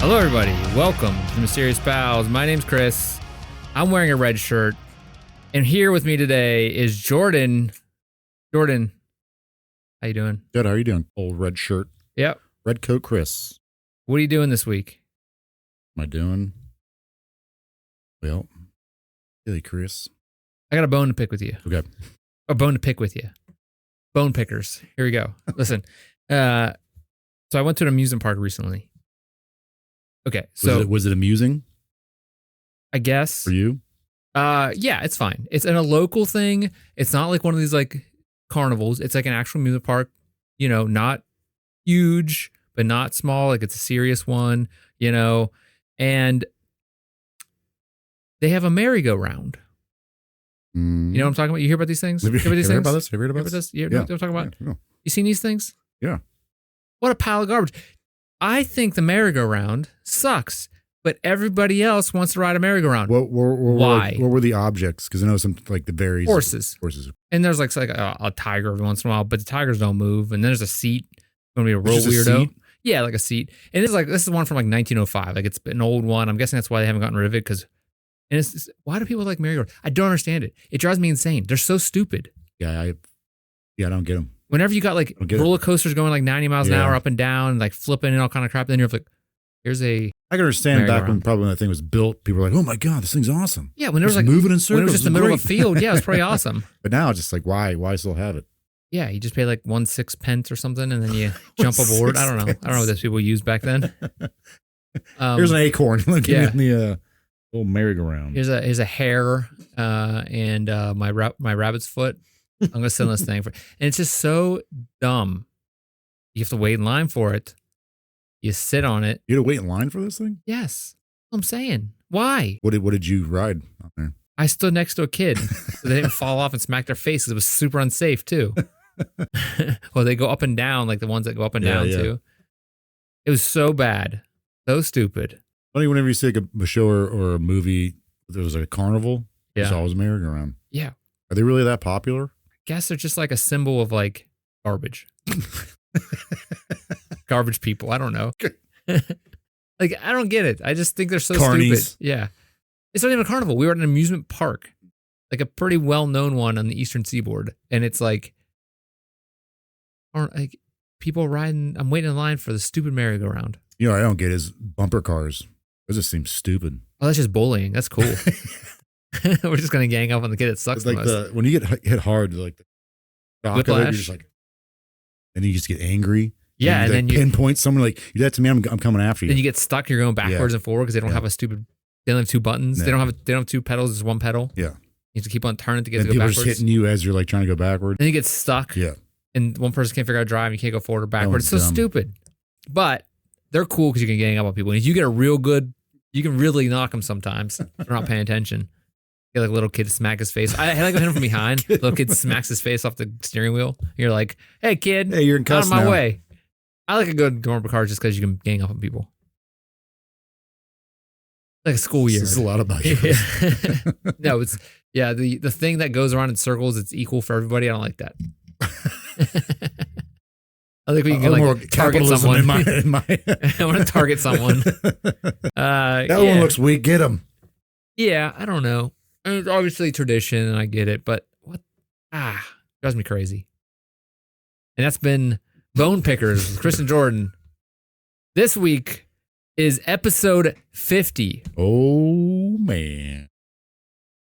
Hello, everybody. Welcome to Mysterious Pals. My name's Chris. I'm wearing a red shirt. And here with me today is Jordan. Jordan, how you doing? Good. How are you doing? Old red shirt. Yep. Red coat Chris. What are you doing this week? Am I doing? Well, hey, Chris. I got a bone to pick with you. Okay. A bone to pick with you. Bone pickers. Here we go. Listen. So I went to an amusement park recently. Okay. So Was it amusing I guess. for you? Yeah, it's fine. It's in a local thing. It's not like one of these like carnivals. It's like an actual amusement park, you know, not huge, but not small. Like it's a serious one, you know, and they have a merry-go-round. You know what I'm talking about? You hear about these things? Have you heard heard about this? Have you heard about this? You know what I'm talking about? Yeah. You seen these things? Yeah. What a pile of garbage. I think the merry-go-round sucks, but everybody else wants to ride a merry-go-round. Why? What were the objects? Because I know some like the berries. Horses. Horses. And there's like a tiger every once in a while, but the tigers don't move. And then there's a seat. It's going to be a real Just a weirdo. seat? Yeah, like a seat. And it's like, this is one from like 1905. Like it's an old one. I'm guessing that's why they haven't gotten rid of it. And it's why do people like merry-go-round? I don't understand it. It drives me insane. They're so stupid. Yeah, I don't get them. Whenever you got like roller coasters going like 90 miles an hour up and down, and like flipping and all kind of crap, then you're like, here's a. I can understand back when probably when that thing was built, people were like, "Oh my god, this thing's awesome." Yeah, when there was like moving in circles, when it was just in the middle of a field, yeah, it was pretty awesome. But now it's just like, why still have it? Yeah, you just pay like 1/6 pence or something, and then you jump aboard. I don't know what those people used back then. Here's an acorn. Look yeah. at the little merry-go-round. Here's a hare and my rabbit's foot. I'm gonna send this thing and it's just so dumb. You have to wait in line for it. You sit on it. You had to wait in line for this thing? Yes, I'm saying. Why? What did you ride out there? I stood next to a kid so they didn't fall off and smack their faces. It was super unsafe too. Well, they go up and down like the ones that go up and down too. It was so bad, so stupid. Funny whenever you see like a show or a movie, there was like a carnival. There's always a merry-go-round. Yeah. Are they really that popular? I guess they're just like a symbol of like garbage. Garbage people. I don't know. Like, I don't get it. I just think they're so Carnies. stupid. Yeah. It's not even a carnival. We were at an amusement park, like a pretty well-known one on the Eastern Seaboard. And it's like people riding. I'm waiting in line for the stupid merry-go-round. You know, I don't get is bumper cars. Those just seem stupid. Oh, that's just bullying. That's cool. We're just going to gang up on the kid that sucks It's like the most. when you get hit hard, like the shock of it, Whiplash. you're just like, and you just get angry. Yeah, and then you pinpoint someone like, you do that to me, I'm coming after you. Then you get stuck. You're going backwards and forward because they don't have a stupid. They don't have two buttons. No. They don't have two pedals. Just one pedal. Yeah. You have to keep on turning to get And to go people are backwards. just hitting you as you're like trying to go backward. Then you get stuck. Yeah. And one person can't figure out how to drive. And you can't go forward or backward. It's so one's dumb. stupid. But they're cool because you can gang up on people. And if you get a real good, you can really knock them sometimes. If they're not paying attention. You get like a little kid smack his face. I like hit him from behind. Little kid smacks his face off the steering wheel. You're like, hey kid, Hey, you're in out cuss of my now. way. I like a good bumper car just because you can gang up on people. Like a school year. This is a lot about you. No, it's the thing that goes around in circles, it's equal for everybody. I don't like that. I think we can like target someone. in my I want to target someone. that one looks weak. Get him. Yeah, I don't know. I mean, it's obviously tradition, and I get it, but what? Drives me crazy. And that's been Bone Pickers with Chris and Jordan. This week is episode 50. Oh man.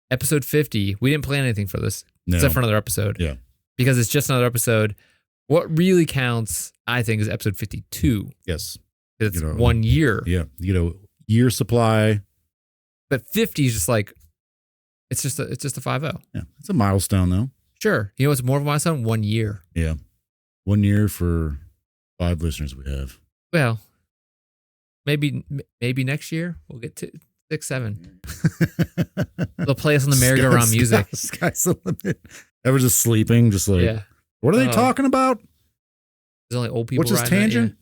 Episode 50. We didn't plan anything for this, No. except for another episode. Yeah. Because it's just another episode. What really counts, I think, is episode 52. Yes. It's 1 year. Yeah. You know, year supply. But 50 is just like, it's just a 5-0. Yeah. It's a milestone though. Sure. You know what's more of a milestone? 1 year. Yeah. 1 year for 5 listeners we have. Well, maybe next year we'll get to 6, 7. They'll play us on the merry-go-round music. Sky's the limit. Ever just sleeping, just like, what are they talking about? There's only old people. What's this tangent? Yeah.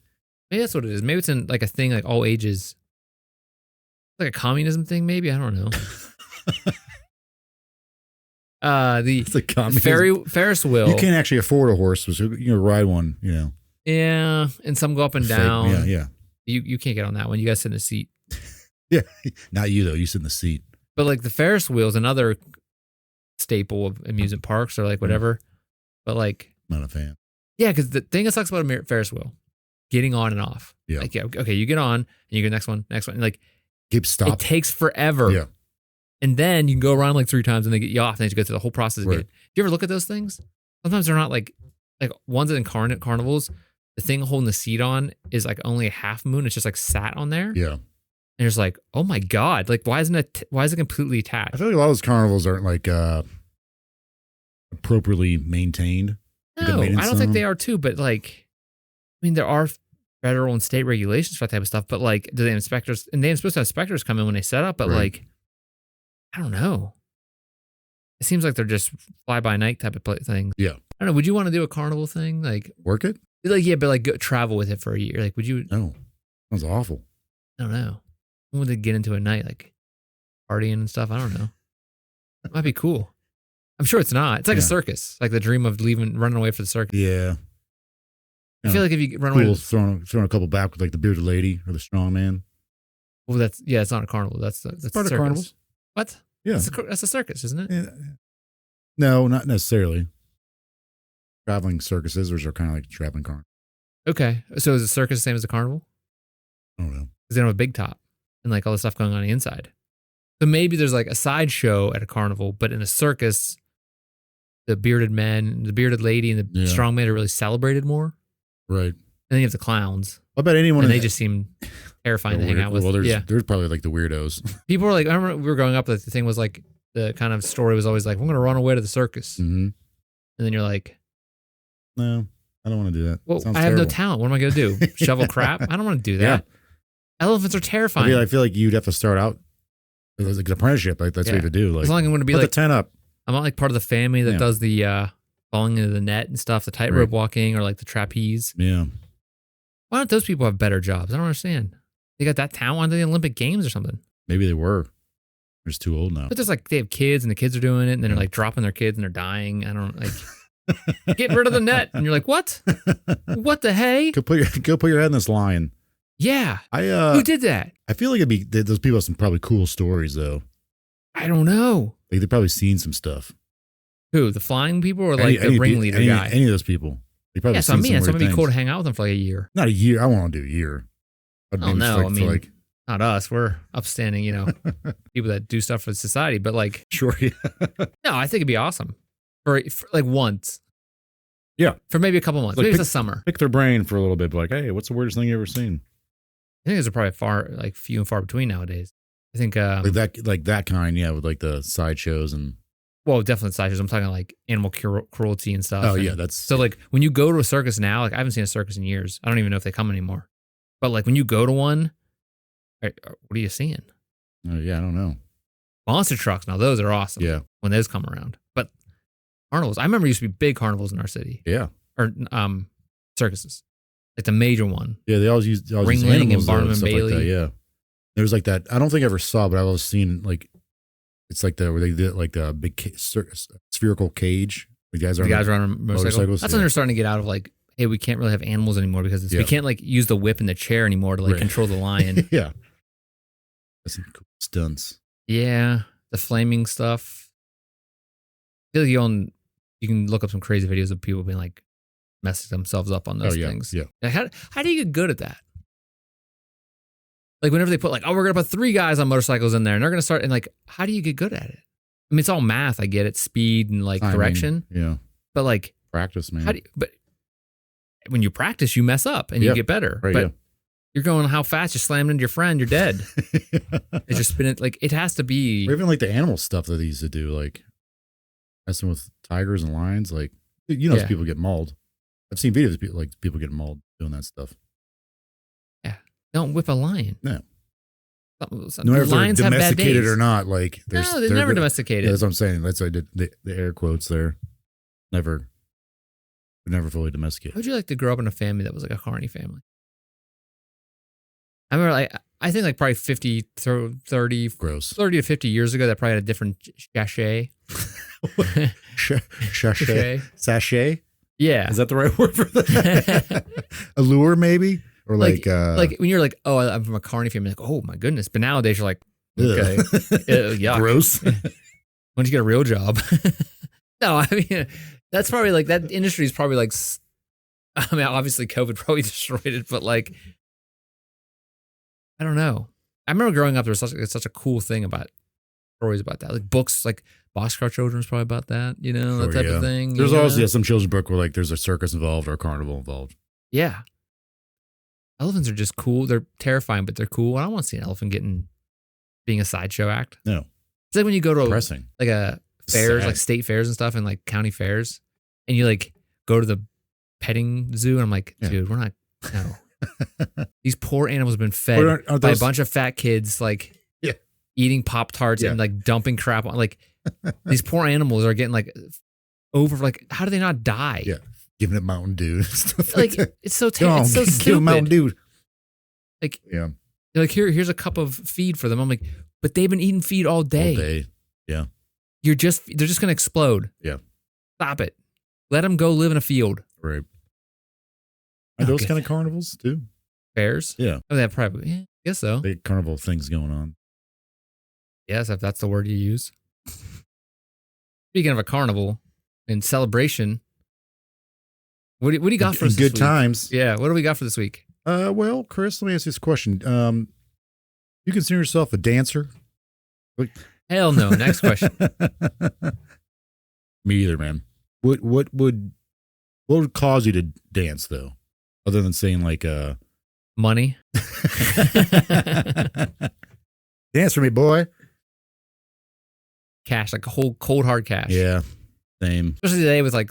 Maybe that's what it is. Maybe it's in like a thing like all ages. Like a communism thing, maybe. I don't know. It's a communism. Ferris wheel. You can't actually afford a horse, so you can ride one, you know. Yeah, and some go up and down. Yeah. You can't get on that one. You got to sit in the seat. Yeah, not you though. You sit in the seat. But like the Ferris wheel is another staple of amusement parks or like whatever. But like, Not a fan. yeah, because the thing that sucks about a Ferris wheel, getting on and off. Yeah. Like, yeah, okay, you get on and you go next one. And like, Keep stopping. it takes forever. Yeah. And then you can go around like 3 times and they get you off and then you go through the whole process again. Right. Do you ever look at those things? Sometimes they're not like ones in carnivals, the thing holding the seat on is like only a half moon. It's just like sat on there. Yeah. And it's like, oh my God, like why is it completely attached? I feel like a lot of those carnivals aren't like appropriately maintained. No, I don't think they are too, but like, I mean, there are federal and state regulations for that type of stuff, but like, do they have inspectors? And they're supposed to have inspectors come in when they set up, but like, I don't know. It seems like they're just fly by night type of things. Yeah. I don't know. Would you want to do a carnival thing? Like, work it? Like, yeah, but like go travel with it for a year. Like, would you? No. Sounds awful. I don't know. When would they get into a night? Like partying and stuff? I don't know. It might be cool. I'm sure it's not. It's like a circus. Like the dream of running away for the circus. Yeah. I feel like if you run cool, away. Throwing a couple back with like the bearded lady or the strong man. Well, it's not a carnival. That's part of carnivals. What? Yeah. That's a circus, isn't it? Yeah. No, not necessarily. Traveling circuses are kind of like traveling carnival. Okay. So is a circus the same as a carnival? I don't know. Because they don't have a big top and like all the stuff going on the inside. So maybe there's like a sideshow at a carnival, but in a circus, the bearded men, the bearded lady, and the strong man are really celebrated more. Right. And then you have the clowns. I bet anyone. And they just seem terrifying to hang out with. Well, there's probably like the weirdos. People are like, I remember we were growing up, the thing was like, the kind of story was always like, I'm going to run away to the circus. Mm-hmm. And then you're like, no, I don't want to do that. Well, I have no talent. What am I going to do? Shovel crap? I don't want to do that. Yeah. Elephants are terrifying. I feel like you'd have to start out as like an apprenticeship. Like that's what you have to do. Like, as long as I'm going to be put like the tent up. I'm not like part of the family that does the falling into the net and stuff, the tightrope walking or like the trapeze. Yeah. Why don't those people have better jobs? I don't understand. They got that talent on the Olympic Games or something. Maybe they were. They're just too old now. But there's like, they have kids and the kids are doing it and then they're like dropping their kids and they're dying. I don't like, get rid of the net. And you're like, what? What the hey? Go put your head in this lion. Yeah. Who did that? I feel like those people have some probably cool stories though. I don't know. Like they've probably seen some stuff. Who? The flying people or like the ringleader guy? Any of those people. They probably so I mean, it's going to be cool to hang out with them for like a year. Not a year. I want to do a year. Oh no, I mean, not us. We're upstanding, people that do stuff for society. But like, sure, yeah. No, I think it'd be awesome for like once. Yeah, for maybe a couple months. Maybe it's a summer. Pick their brain for a little bit. Like, hey, what's the weirdest thing you ever seen? I think those are probably few and far between nowadays. I think like that kind, yeah, with like the sideshows and. Well, definitely sideshows. I'm talking like animal cruelty and stuff. Oh yeah, that's so like when you go to a circus now, like I haven't seen a circus in years. I don't even know if they come anymore. But like when you go to one, what are you seeing? Oh yeah, I don't know. Monster trucks. Now those are awesome. Yeah, when those come around. But carnivals, I remember there used to be big carnivals in our city. Yeah, or circuses, like the major one. Yeah, they always use Ringling and Barnum and Bailey. Like that, yeah, there's like that. I don't think I ever saw, but I've always seen like. It's like where they did like the big spherical cage. The guys are on motorcycles. That's when they're starting to get out of like, hey, we can't really have animals anymore because we can't like use the whip and the chair anymore to like control the lion. Yeah, that's some cool stunts. Yeah, the flaming stuff. I feel like you can look up some crazy videos of people being like messing themselves up on those things. Yeah. Like how do you get good at that? Like whenever they put like, oh, we're going to put 3 guys on motorcycles in there and they're going to start and like, how do you get good at it? I mean, it's all math. I get it. Speed and like direction. Yeah. But like practice, man. But when you practice, you mess up and you get better. Right, but you're going how fast, you're slamming into your friend, you're dead. It's just spinning. Like it has to be. Or even like the animal stuff that they used to do, like messing with tigers and lions. Like, people get mauled. I've seen videos of people getting mauled doing that stuff. Don't whip a lion. No. No matter if lions they're have bad domesticated days. or not. Like, they're never domesticated. Yeah, that's what I'm saying. That's why I did the air quotes there. Never fully domesticated. How would you like to grow up in a family that was like a carny family? I remember, I think like probably 30 Gross. 30 to 50 years ago, that probably had a different sachet. Sachet? Yeah. Is that the right word for that? Allure, maybe? Or like when you're like, oh, I'm from a carny family, like, oh my goodness. But nowadays you're like, okay, yuck. Gross. Why don't you get a real job? No, I mean, that's probably like, that industry is probably like, I mean, obviously COVID probably destroyed it, but like, I don't know. I remember growing up, there was such a cool thing about stories about that. Like books, like Boxcar Children was probably about that, you know, that type of thing. There's always some children's book where like there's a circus involved or a carnival involved. Yeah. Elephants are just cool. They're terrifying, but they're cool. I don't want to see an elephant being a sideshow act. No. It's like when you go to Depressing. like a fairs, like state fairs and stuff, and like county fairs, and you like go to the petting zoo, and I'm like, dude, we're not. No, these poor animals have been fed by a bunch of fat kids, like eating Pop-Tarts and like dumping crap on. Like these poor animals are getting like over. Like, how do they not die? Yeah, giving it Mountain Dew. Stuff like it's so terrible. It's so stupid. Mountain Dew. Like they're like here's a cup of feed for them. I'm like, but they've been eating feed all day. All day. Yeah. They're just gonna explode. Yeah. Stop it. Let them go live in a field. Right. Are those kind of carnivals too? Fairs? Yeah. Oh, that probably. Yeah, I guess so. Big carnival things going on. Yes, if that's the word you use. Speaking of a carnival and celebration, what do you got for us this good week? Times? Yeah. What do we got for this week? Well, Chris, let me ask you this question. You consider yourself a dancer? Hell no. Next question. Me either, man. What would cause you to dance though, other than saying like money? Dance for me, boy. Cash, like a whole cold hard cash. Yeah, same. Especially today with like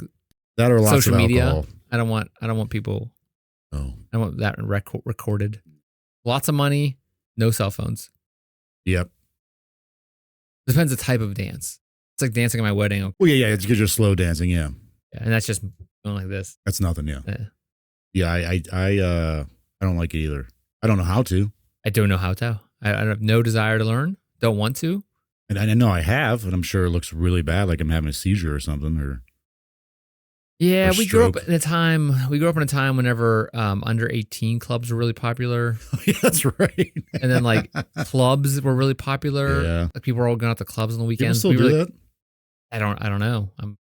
that or lots social of media. Alcohol. I don't want people. Oh, I don't want that recorded. Lots of money, no cell phones. Yep. Depends the type of dance. It's like dancing at my wedding. Well, yeah, it's because you're slow dancing. Yeah, and that's just going like this. That's nothing. Yeah. I don't like it either. I don't know how to. I don't know how to. I have no desire to learn. Don't want to. And I know I have, and I'm sure it looks really bad, like I'm having a seizure or something. Or we grew up in a time. We grew up in a time whenever under 18 clubs were really popular. Yeah, that's right. And then like clubs were really popular. Yeah, like people were all going out to clubs on the weekends. People still do that? I don't know. I'm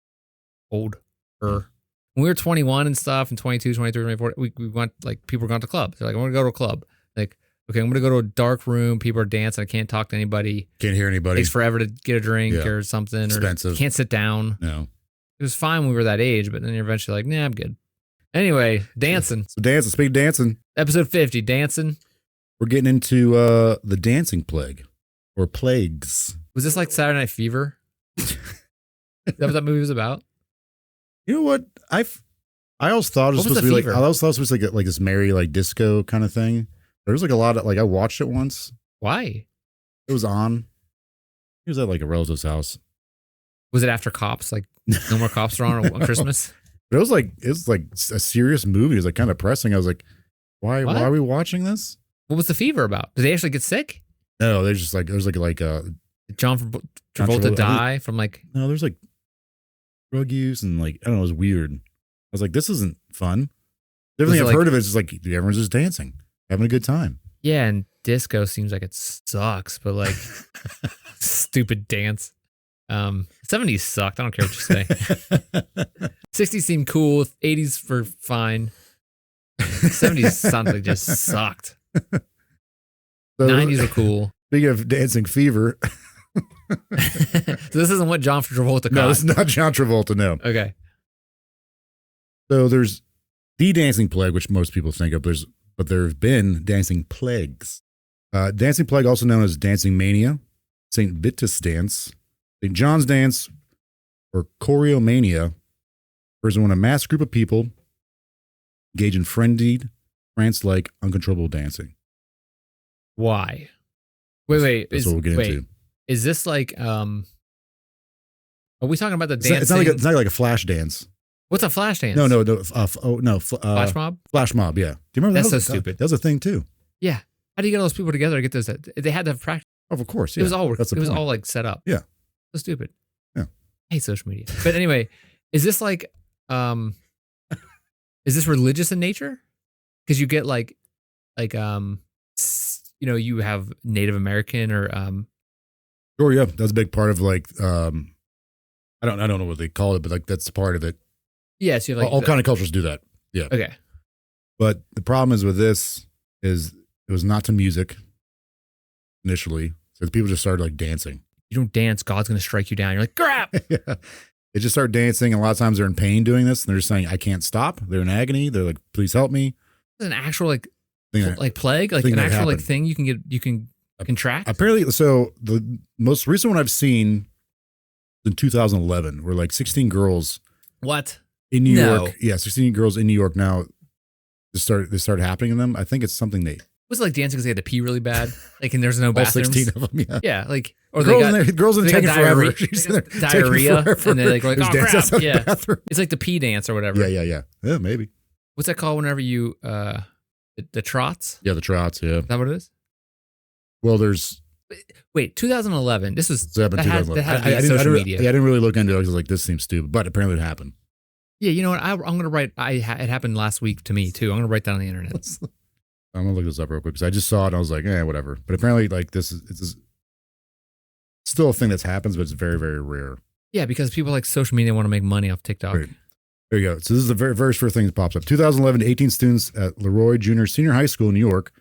old. When we were 21 and stuff, and 22, 23, 24, we went, like, people were going to clubs. They're like, I'm going to go to a club. Like, okay, I'm going to go to a dark room. People are dancing. I can't talk to anybody. Can't hear anybody. It takes forever to get a drink or something. Expensive. Or can't sit down. No. It was fine when we were that age, but then you're eventually like, nah, I'm good. Anyway, dancing. So dancing, speak of dancing. Episode 50, dancing. We're getting into the dancing plague or plagues. Was this like Saturday Night Fever? Is that what that movie was about? You know what? I always thought it was supposed to be fever? like, I always thought it was supposed to be like this merry, like disco kind of thing. There was like a lot of, like, I watched it once. Why? It was on. It was at like a relative's house. Was it after Cops? Like no more Cops are on Christmas? But it was like a serious movie. It was like kind of depressing. I was like, why are we watching this? What was the fever about? Did they actually get sick? No, there's just like, there's like Did John Travolta die from like? No, there's like drug use and like, I don't know, it was weird. I was like, this isn't fun. Everything I've heard of it is just like everyone's just dancing, having a good time. Yeah, and disco seems like it sucks, but like stupid dance. 70s sucked. I don't care what you say. 60s seemed cool. 80s were fine. 70s sounded like just sucked. So, 90s were cool. Speaking of dancing fever. So this isn't what John Travolta caught. No, this is not John Travolta, no. Okay. So there's the dancing plague, which most people think of, but there have been dancing plagues. Dancing plague, also known as dancing mania, St. Vitus dance, St. John's dance, or Choreomania, is when a mass group of people engage in frenzied, trance-like, uncontrollable dancing. Why? Wait. That's what we'll get into. Is this like, are we talking about the dancing? It's not like a flash dance. What's a flash dance? No. Flash mob? Flash mob, yeah. Do you remember That's that? so stupid. That was a thing too. Yeah. How do you get all those people together to get those? They had to have practice. Oh, of course. Yeah. It was all That's it was all like set up. Yeah. So stupid. Yeah. I hate social media. But anyway, is this like, is this religious in nature? Because you get like like you have Native American or Sure, yeah, that's a big part of like I don't know what they call it, but like that's part of it. yeah, so you have like All kind of cultures do that. Yeah. okay. But the problem is with this is it was not to music initially. So the people just started like dancing. You don't dance, God's gonna strike you down. You're like, crap. Yeah. They just start dancing, and a lot of times they're in pain doing this, and they're just saying, I can't stop. They're in agony. They're like, please help me. It's an actual like plague, like thing an that actual happened. like thing you can contract. Apparently, so the most recent one I've seen in 2011 were like 16 girls What? in New No. York. Yeah, 16 girls in New York now. They started happening to them. I think it's something they Was it like dancing because they had to pee really bad? Like, and there's no all bathrooms. 16 of them. Yeah, Yeah, like or girls they got girls in they taking got forever. diarrhea- She's they got in there diarrhea, taking forever. and they're like, There's oh, dance crap, outside the yeah. bathroom. it's like the pee dance or whatever. Yeah, maybe. What's that called? Whenever you the trots? Yeah, the trots. Yeah. Is that what it is? Well, there's Wait, 2011. This was that that had to be I on social media. I didn't really look into it. I was like, this seems stupid, but apparently it happened. Yeah, you know what? I'm gonna write. It happened last week to me too. I'm gonna write that on the internet. I'm gonna look this up real quick because I just saw it and I was like, whatever. But apparently, like it's still a thing that happens, but it's very, very rare. Yeah, because people like social media want to make money off TikTok. Right. There you go. So this is the very first thing that pops up. 2011, 18 students at Leroy Junior Senior High School in New York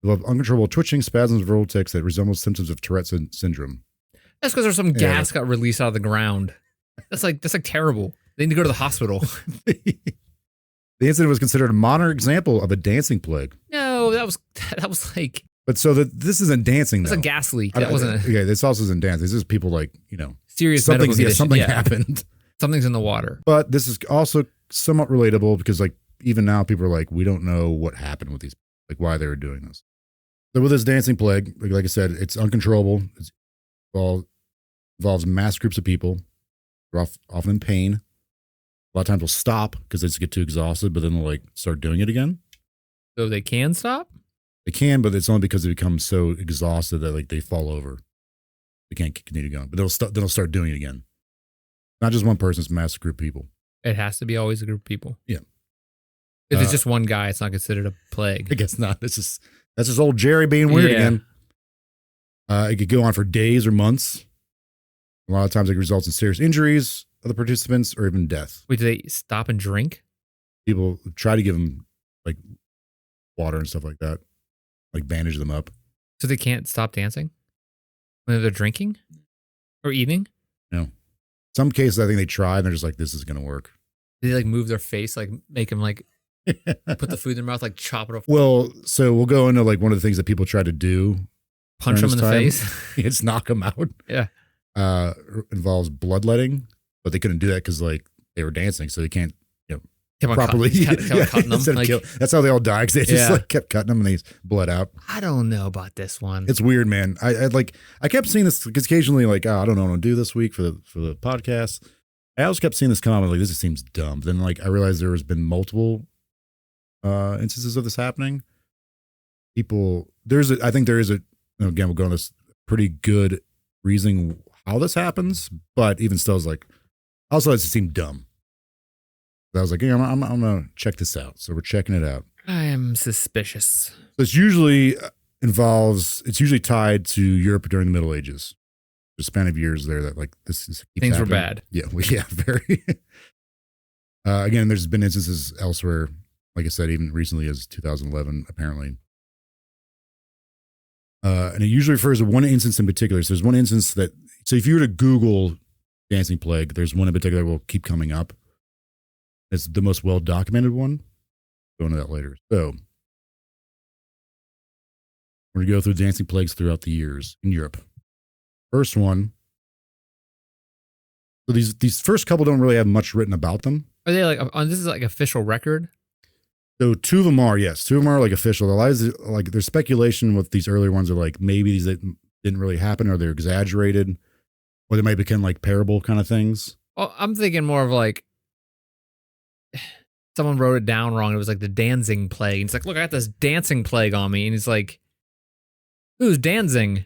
develop uncontrollable twitching, spasms, verbal tics that resemble symptoms of Tourette's syndrome. That's because there's some gas got released out of the ground. That's like terrible. They need to go to the hospital. The incident was considered a modern example of a dancing plague. No, that was like But so this isn't dancing. that's though. a gas leak. That wasn't Yeah, this also isn't dancing. This is people like serious medical condition. something Yeah. happened. Something's in the water. But this is also somewhat relatable because like even now people are like, we don't know what happened with these, like why they were doing this. So with this dancing plague, like I said, it's uncontrollable. It involves mass groups of people. They're often in pain. A lot of times they'll stop because they just get too exhausted, but then they'll like start doing it again. So they can stop? They can, but it's only because they become so exhausted that like they fall over. They can't continue going, but they'll start doing it again. Not just one person, it's a massive group of people. It has to be always a group of people. Yeah. If it's just one guy, it's not considered a plague. I guess not. That's just old Jerry being weird Yeah. again. It could go on for days or months. A lot of times it results in serious injuries of the participants or even death. Wait, do they stop and drink? People try to give them like water and stuff like that, like bandage them up. So they can't stop dancing when they're drinking or eating? No. Some cases I think they try and they're just like, this is going to work. Do they like move their face, like make them like put the food in their mouth, like chop it off, Well, so we'll go into like one of the things that people try to do. punch them in the during face? It's knock them out. Yeah. Involves bloodletting, but they couldn't do that because like they were dancing, so they can't Kept on properly. kept cutting them. Instead of Like, that's how they all die because they just Yeah. like kept cutting them and they bled out. I don't know about this one. It's weird, man. I kept seeing this because occasionally like, I don't know what to do this week for the podcast. I always kept seeing this come up. Like, this just seems dumb. But then like I realized there has been multiple instances of this happening. I think there is again, we'll go on this pretty good reasoning how this happens, but even still, it's like, also it just seemed dumb. I was like, I'm gonna check this out. So we're checking it out. I am suspicious. So it's usually tied to Europe during the Middle Ages. The span of years there that like this keeps Things were happening. bad. Yeah, yeah, very. Again, there's been instances elsewhere, like I said, even recently as 2011, apparently. And it usually refers to one instance in particular. So there's one instance so if you were to Google dancing plague, there's one in particular that will keep coming up. It's the most well-documented one. Go into that later. So we're going to go through dancing plagues throughout the years in Europe. First one. So these first couple don't really have much written about them. Are they like this is like official record? So two of them are, yes. Two of them are like official. Like there's speculation with these earlier ones are like maybe these didn't really happen or they're exaggerated or they might become like parable kind of things. Oh, I'm thinking more of like someone wrote it down wrong. It was like the dancing plague. And it's like, look, I got this dancing plague on me. And he's like, who's dancing?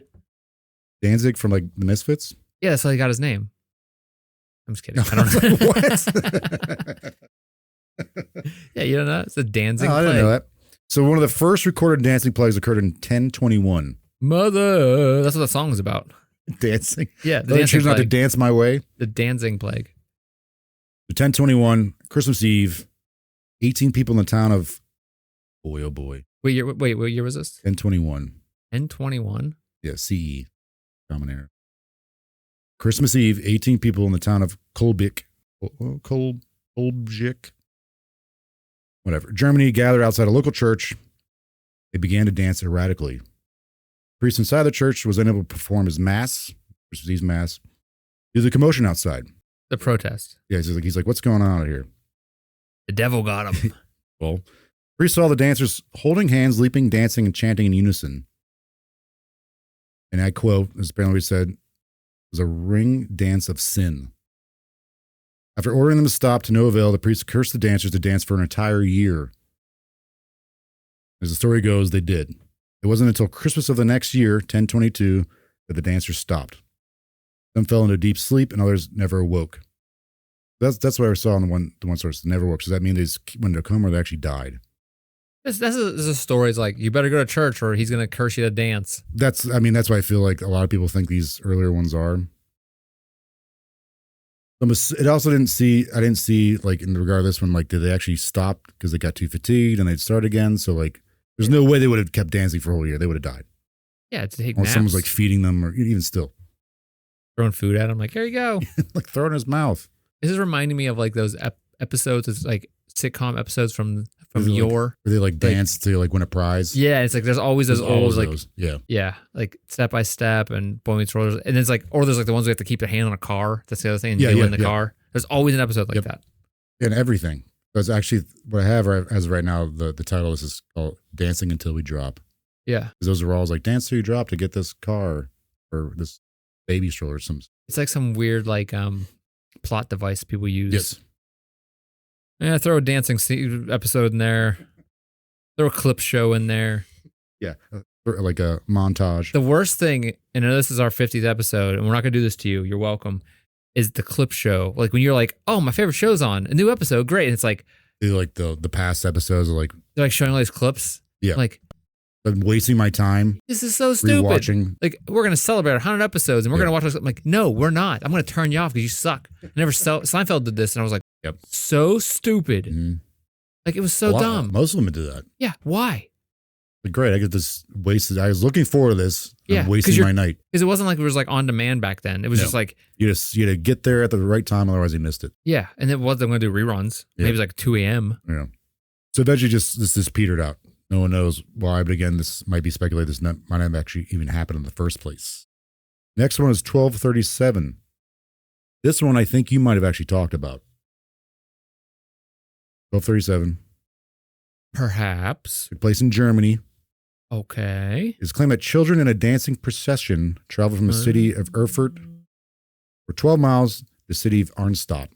Danzig from like the Misfits? Yeah, that's how he got his name. I'm just kidding. I don't know. What? Yeah, you don't know? It's a dancing I plague. didn't know that. So one of the first recorded dancing plagues occurred in 1021. Mother. That's what the song is about. Dancing? Yeah. I choose not to dance my way. The dancing plague. 1021, Christmas Eve, 18 people in the town of, boy, oh boy. Wait, what year was this? 1021. 1021? Yeah, CE. Common era. Christmas Eve, 18 people in the town of Kolbik. Kolbjik. Whatever. Germany gathered outside a local church. They began to dance erratically. The priest inside the church was unable to perform his mass, Christmas Eve's mass, due to the commotion outside. The protest. Yeah, he's like, what's going on out here? The devil got him. Well, priest saw the dancers holding hands, leaping, dancing, and chanting in unison. And I quote, as apparently said, it was a ring dance of sin. After ordering them to stop to no avail, the priest cursed the dancers to dance for an entire year. As the story goes, they did. It wasn't until Christmas of the next year, 1022, that the dancers stopped. Some fell into deep sleep and others never awoke. That's what I saw in the one source. Never awoke. Does that mean they just went into a coma or they actually died? This is a story. It's like, you better go to church or he's going to curse you to dance. That's why I feel like a lot of people think these earlier ones are. It also I didn't see like in regard to this one, like, did they actually stop because they got too fatigued and they'd start again? So like, there's no way they would have kept dancing for a whole year. They would have died. Yeah, to take Or naps. someone's like feeding them or even still. Throwing food at him. Like, here you go. Like throwing in his mouth. This is reminding me of like those episodes. It's like sitcom episodes from Where yore. they like dance to like win a prize. Yeah, it's like there's always those old like Yeah. like Step by Step and Boy Meets World, and it's like, or there's like the ones where you have to keep your hand on a car. That's the other thing. And you win the car. There's always an episode like that. And everything. That's actually what I have as of right now. The title of this is called "Dancing Until We Drop." Yeah, because those are all like dance till you drop to get this car or this baby stroller or something. It's like some weird like plot device people use. Yes. Yeah, throw a dancing episode in there. Throw a clip show in there. Yeah, like a montage. The worst thing, and I know this is our 50th episode, and we're not going to do this to you. You're welcome. Is the clip show. Like when you're like, oh, my favorite show's on. A new episode, great. And it's like. Like the past episodes are like. They're like showing all these clips. Yeah. Like. I'm wasting my time. This is so stupid. Rewatching. Like, we're going to celebrate 100 episodes and we're going to watch this. I'm like, no, we're not. I'm going to turn you off because you suck. Seinfeld did this and I was like, yep. So stupid. Mm-hmm. Like, it was so dumb. Most of them do that. Yeah. Why? But great. I get this wasted. I was looking forward to this. Yeah. I'm wasting my night. Because it wasn't like it was like on demand back then. It was just like. You had to get there at the right time. Otherwise you missed it. Yeah. And it wasn't going to do reruns. Yeah. Maybe it was like 2 a.m. Yeah. So eventually this petered out. No one knows why, but again, this might be speculated. This might not have actually even happened in the first place. Next one is 1237. This one I think you might have actually talked about. 1237. Perhaps. Took place in Germany. Okay. It's claimed that children in a dancing procession traveled from the city of Erfurt for 12 miles to the city of Arnstadt.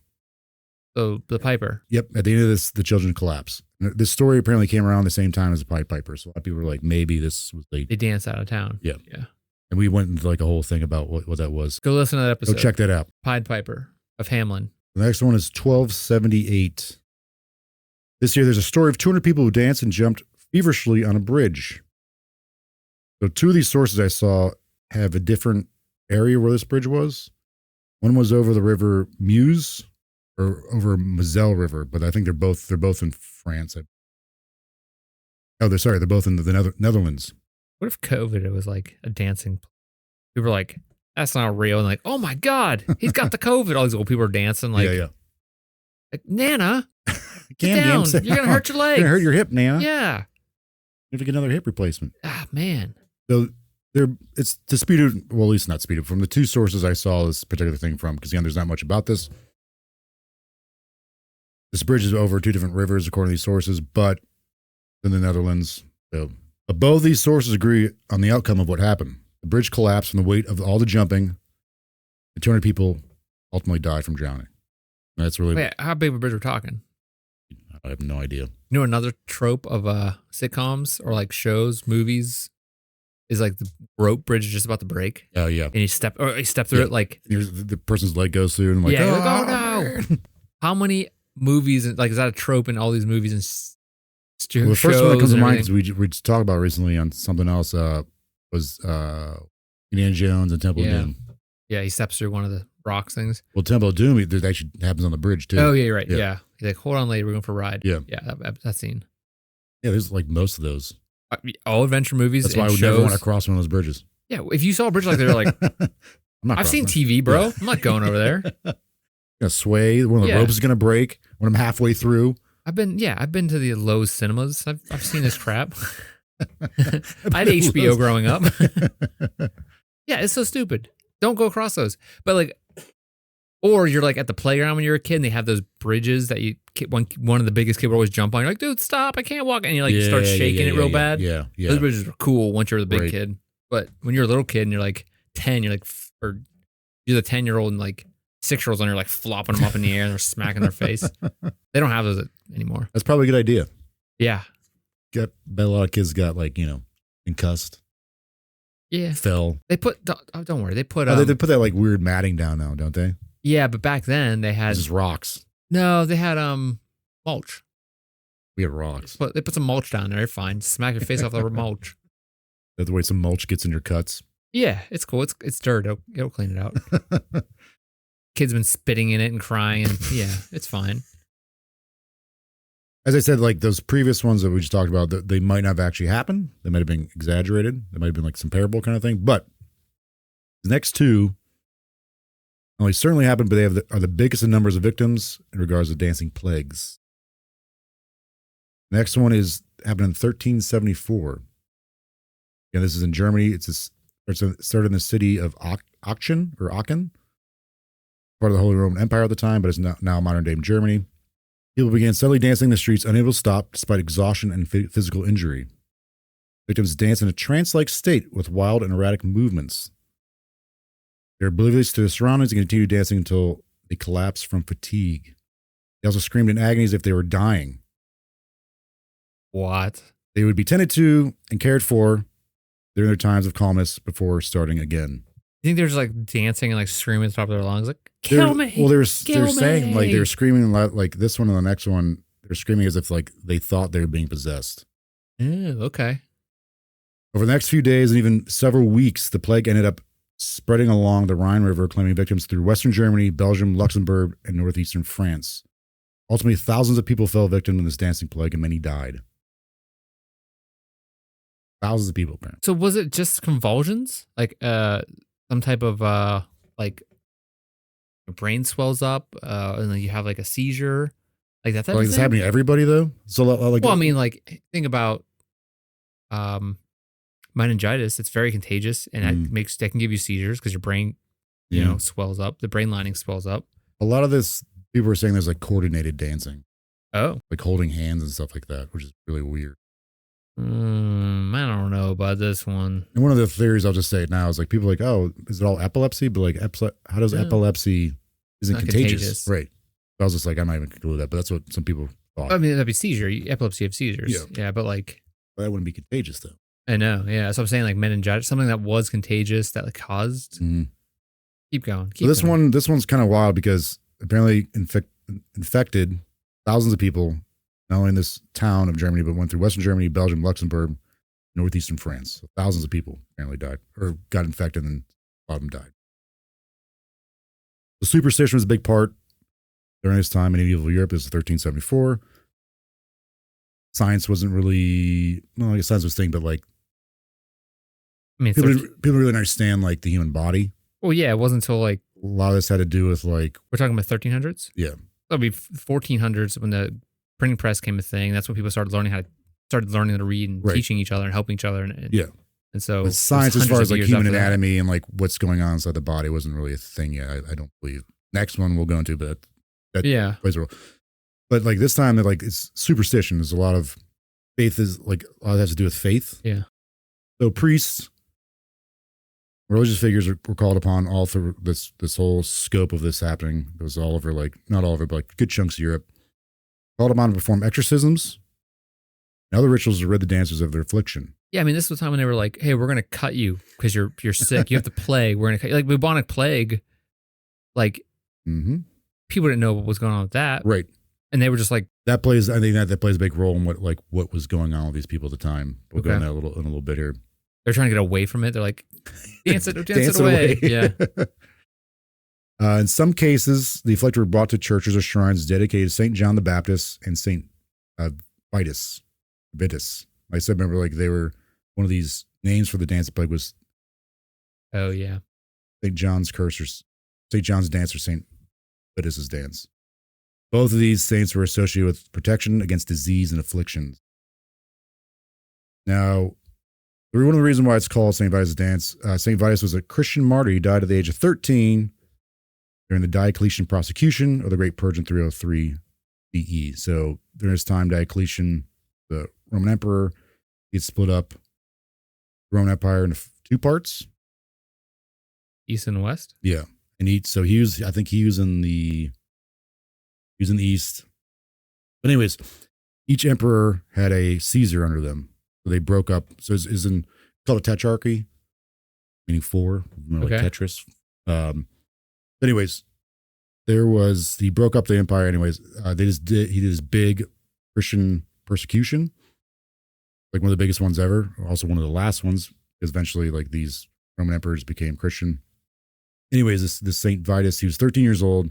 So the Piper. Yep. At the end of this, the children collapse. This story apparently came around the same time as the Pied Piper. So a lot of people were like, maybe this was they danced out of town. Yeah. Yeah. And we went into like a whole thing about what that was. Go listen to that episode. Go check that out. Pied Piper of Hamlin. The next one is 1278. This year, there's a story of 200 people who danced and jumped feverishly on a bridge. So two of these sources I saw have a different area where this bridge was. One was over the river Meuse, or over Moselle River, but I think they're both in France. They're both in the Netherlands. What if COVID, it was like a dancing? People were like, that's not real. And like, oh my God, he's got the COVID. All these old people are dancing like, like Nana, get down. You're going to hurt your legs. You're going to hurt your hip, Nana. Yeah. You have to get another hip replacement. Ah, man. So it's disputed, well, at least not disputed, from the two sources I saw this particular thing from, because again, there's not much about this. This bridge is over 2 different rivers, according to these sources, but in the Netherlands. So, but both these sources agree on the outcome of what happened. The bridge collapsed from the weight of all the jumping. The 200 people ultimately died from drowning. And that's really... Wait, how big of a bridge we're talking? I have no idea. You know, another trope of sitcoms or like shows, movies, is like the rope bridge is just about to break. Oh, yeah. And you step through it like... The person's leg goes through and like, oh no. How many movies, like, is that a trope in all these movies and Well, the first one that comes to mind because we just talked about recently on something else was Indiana Jones and Temple of Doom. Yeah, he steps through one of the rocks things. Well, Temple of Doom, that actually happens on the bridge too. Oh, yeah, you're right. Yeah. He's like, hold on, lady, we're going for a ride. Yeah. Yeah, that scene. Yeah, there's like most of those. All adventure movies. That's why I would never want to cross one of those bridges. Yeah, if you saw a bridge like that, you're like, I've seen TV, bro. Yeah. I'm not going over there. Gonna sway. One of the ropes is gonna break when I'm halfway through. I've been to the Lowe's cinemas. I've seen this crap. I had HBO growing up. Yeah, it's so stupid. Don't go across those. But like, or you're like at the playground when you're a kid and they have those bridges that one of the biggest kids would always jump on. You're like, dude, stop! I can't walk. And you like start shaking it real bad. Yeah. Those bridges were cool once you're the big kid. But when you're a little kid and you're like 10, you're like, or you're the 10-year-old and like 6-year-olds and you're like flopping them up in the air and they're smacking their face. They don't have those anymore. That's probably a good idea. Yeah. Bet a lot of kids got like, concussed. Yeah. Fell. They put, don't worry. They put, they put that like weird matting down now, don't they? Yeah. But back then they had just rocks. No, they had, mulch. We had rocks. But they put some mulch down there. You're fine. Smack your face off the mulch. That's the way some mulch gets in your cuts. Yeah, it's cool. It's dirt. It'll clean it out. Kids been spitting in it and crying. And yeah, it's fine. As I said, like those previous ones that we just talked about, they might not have actually happened. They might have been exaggerated. They might have been like some parable kind of thing. But the next two only certainly happened, but they are the biggest in numbers of victims in regards to dancing plagues. The next one happened in 1374. Yeah, this is in Germany. It started in the city of Aachen, part of the Holy Roman Empire at the time, but it's now modern day Germany. People began steadily dancing in the streets, unable to stop despite exhaustion and physical injury. Victims dance in a trance-like state with wild and erratic movements. They're oblivious to their surroundings and continue dancing until they collapse from fatigue. They also screamed in agony as if they were dying. What? They would be tended to and cared for during their times of calmness before starting again. You think they're just like dancing and like screaming at the top of their lungs, like kill me? Well, they're saying like they're screaming like this one and the next one. They're screaming as if like they thought they were being possessed. Oh, okay. Over the next few days and even several weeks, the plague ended up spreading along the Rhine River, claiming victims through Western Germany, Belgium, Luxembourg, and northeastern France. Ultimately, thousands of people fell victim to this dancing plague, and many died. Thousands of people, apparently. So was it just convulsions? Like some type of like your brain swells up and then you have like a seizure? Like that type of thing? It's happening to everybody though? So like well, I mean, like think about meningitis. It's very contagious and that can give you seizures because your brain, swells up. The brain lining swells up. A lot of this, people are saying there's like coordinated dancing. Oh. Like holding hands and stuff like that, which is really weird. I don't know about this one. And one of the theories, I'll just say it now, is like people are like, oh, is it all epilepsy? But like, how does epilepsy isn't contagious? Right. I was just like, I'm not even conclude that, but that's what some people thought. I mean, that'd be seizure. Epilepsy have seizures. Yeah, but like, that wouldn't be contagious though. I know. Yeah, so I'm saying like meningitis, something that was contagious that like caused. Mm-hmm. Keep going. This one's kind of wild because apparently infected thousands of people. Not only in this town of Germany, but went through Western Germany, Belgium, Luxembourg, northeastern France. So thousands of people apparently died or got infected and a lot of them died. The superstition was a big part during this time in medieval Europe. This is 1374. Science wasn't really, well, I guess science was a thing, but like, I mean, people really didn't understand like the human body. Well, yeah, it wasn't until like, a lot of this had to do with like, we're talking about 1300s? Yeah. That'd be 1400s when the printing press came a thing. That's when people started learning how to read and teaching each other and helping each other. And so but science as far as like human anatomy and like what's going on inside the body wasn't really a thing yet. I don't believe. Next one we'll go into, but that plays a role. But like this time, like it's superstition. There's a lot of faith is like a lot has to do with faith. Yeah. So priests, religious figures were called upon all through this whole scope of this happening. It was all over, like not all over, but like good chunks of Europe. Called upon to perform exorcisms and other rituals to rid the dancers of their affliction. Yeah, I mean, this was the time when they were like, "Hey, we're going to cut you because you're sick. You have the plague. We're going to cut you." Like bubonic plague. Like people didn't know what was going on with that. Right. And they were just like, I think that plays a big role in what was going on with these people at the time. We'll go in that in a little bit here. They're trying to get away from it. They're like, dance it away. Yeah. In some cases, the afflicted were brought to churches or shrines dedicated to St. John the Baptist and St. Vitus. I said, remember, like they were one of these names for the dancing plague was. Oh yeah. St. John's curse or St. John's dance or St. Vitus's dance. Both of these saints were associated with protection against disease and afflictions. Now, one of the reasons why it's called St. Vitus's dance, St. Vitus was a Christian martyr. He died at the age of 13 during the Diocletian prosecution of the Great Purge in 303 CE. So during his time, Diocletian, the Roman emperor, he had split up the Roman Empire into two parts. East and West? Yeah. And he was in the East. But anyways, each emperor had a Caesar under them. So they broke up. So it's called a tetrarchy, meaning four, like Tetris. Anyways, he broke up the empire. Anyways, he did this big Christian persecution, like one of the biggest ones ever. Also one of the last ones, because eventually like these Roman emperors became Christian. Anyways, this Saint Vitus, he was 13 years old.